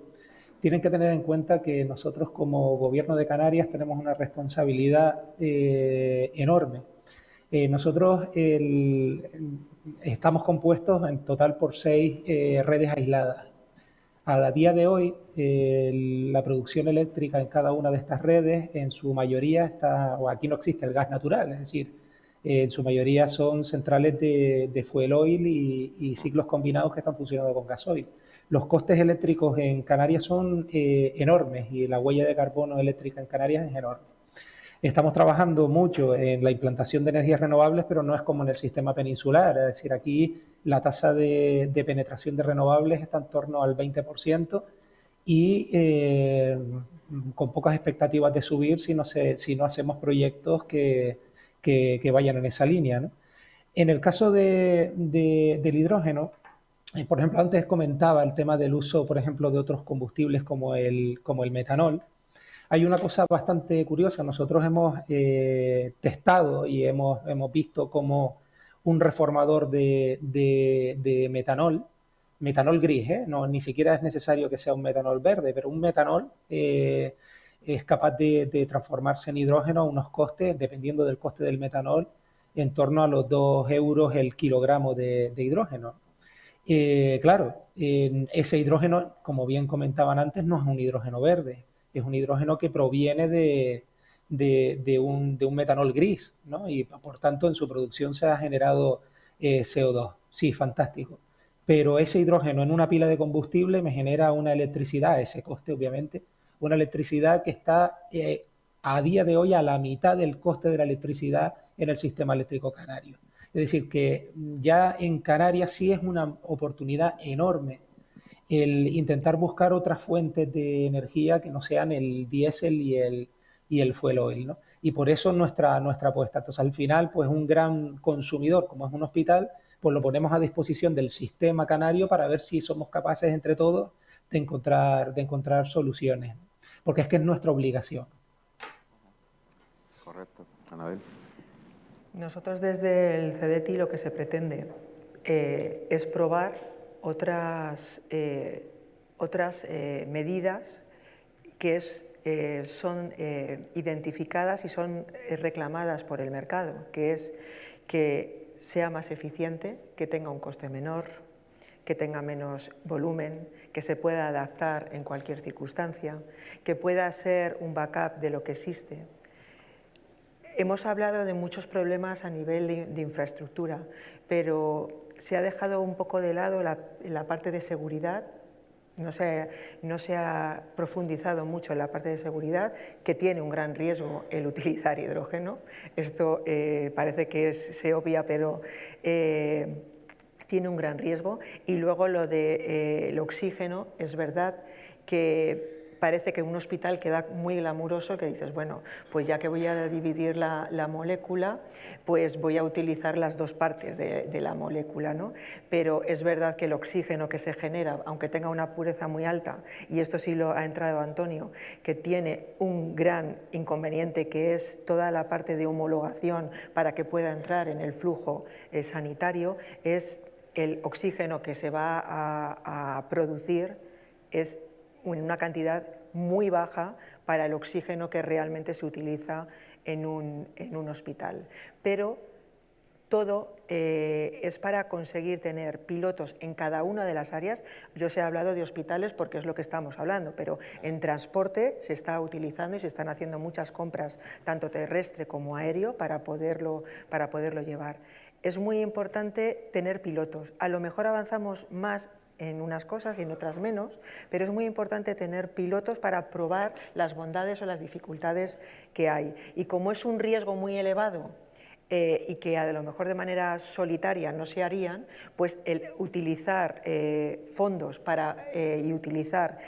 tienen que tener en cuenta que nosotros como Gobierno de Canarias tenemos una responsabilidad enorme. Nosotros estamos compuestos en total por 6 redes aisladas. A día de hoy, la producción eléctrica en cada una de estas redes, en su mayoría aquí no existe el gas natural, es decir, en su mayoría son centrales de fuel oil y ciclos combinados que están funcionando con gasoil. Los costes eléctricos en Canarias son enormes y la huella de carbono eléctrica en Canarias es enorme. Estamos trabajando mucho en la implantación de energías renovables, pero no es como en el sistema peninsular. Es decir, aquí la tasa de penetración de renovables está en torno al 20% y con pocas expectativas de subir si no hacemos proyectos que vayan en esa línea, ¿no? En el caso del hidrógeno, por ejemplo, antes comentaba el tema del uso, por ejemplo, de otros combustibles como el metanol. Hay una cosa bastante curiosa. Nosotros hemos testado y hemos visto como un reformador de metanol gris, ni siquiera es necesario que sea un metanol verde, pero un metanol es capaz de transformarse en hidrógeno a unos costes, dependiendo del coste del metanol, en torno a los 2 euros el kilogramo de hidrógeno. Claro, ese hidrógeno, como bien comentaban antes, no es un hidrógeno verde. Es un hidrógeno que proviene de un metanol gris, ¿no? Y por tanto en su producción se ha generado CO2. Sí, fantástico. pero ese hidrógeno en una pila de combustible me genera una electricidad, ese coste obviamente, una electricidad que está a día de hoy a la mitad del coste de la electricidad en el sistema eléctrico canario. Es decir, que ya en Canarias sí es una oportunidad enorme el intentar buscar otras fuentes de energía que no sean el diésel y el fuel oil, ¿no? Y por eso nuestra apuesta. Entonces, al final, pues un gran consumidor, como es un hospital, pues lo ponemos a disposición del sistema canario para ver si somos capaces entre todos de encontrar soluciones, porque es que es nuestra obligación. Correcto. Anabel. Nosotros desde el CDTI lo que se pretende es probar otras medidas que son identificadas y son reclamadas por el mercado, que es que sea más eficiente, que tenga un coste menor, que tenga menos volumen, que se pueda adaptar en cualquier circunstancia, que pueda ser un backup de lo que existe. Hemos hablado de muchos problemas a nivel de infraestructura, pero se ha dejado un poco de lado la parte de seguridad. No se ha profundizado mucho en la parte de seguridad, que tiene un gran riesgo el utilizar hidrógeno. Esto parece que se obvia, pero tiene un gran riesgo. Y luego lo del oxígeno, es verdad que parece que un hospital queda muy glamuroso, que dices, bueno, pues ya que voy a dividir la molécula, pues voy a utilizar las dos partes de la molécula, ¿no? Pero es verdad que el oxígeno que se genera, aunque tenga una pureza muy alta, y esto sí lo ha entrado Antonio, que tiene un gran inconveniente, que es toda la parte de homologación para que pueda entrar en el flujo sanitario, es el oxígeno que se va a producir, es una cantidad muy baja para el oxígeno que realmente se utiliza en un hospital. Pero todo es para conseguir tener pilotos en cada una de las áreas. Yo os he hablado de hospitales porque es lo que estamos hablando, pero en transporte se está utilizando y se están haciendo muchas compras, tanto terrestre como aéreo, para poderlo llevar. Es muy importante tener pilotos. A lo mejor avanzamos más en unas cosas y en otras menos, pero es muy importante tener pilotos para probar las bondades o las dificultades que hay. Y como es un riesgo muy elevado y que a lo mejor de manera solitaria no se harían, pues el utilizar fondos y utilizar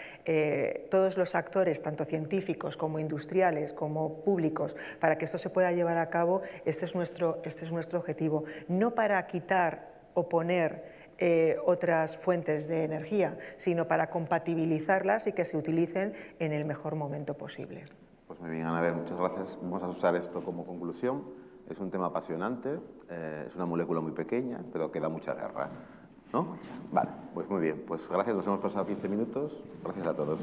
todos los actores, tanto científicos como industriales, como públicos, para que esto se pueda llevar a cabo, este es nuestro objetivo. No para quitar o poner otras fuentes de energía, sino para compatibilizarlas y que se utilicen en el mejor momento posible. Pues muy bien, Anabel, muchas gracias. Vamos a usar esto como conclusión. Es un tema apasionante, es una molécula muy pequeña, pero que da mucha guerra, ¿no? Vale, pues muy bien. Pues gracias, nos hemos pasado 15 minutos. Gracias a todos.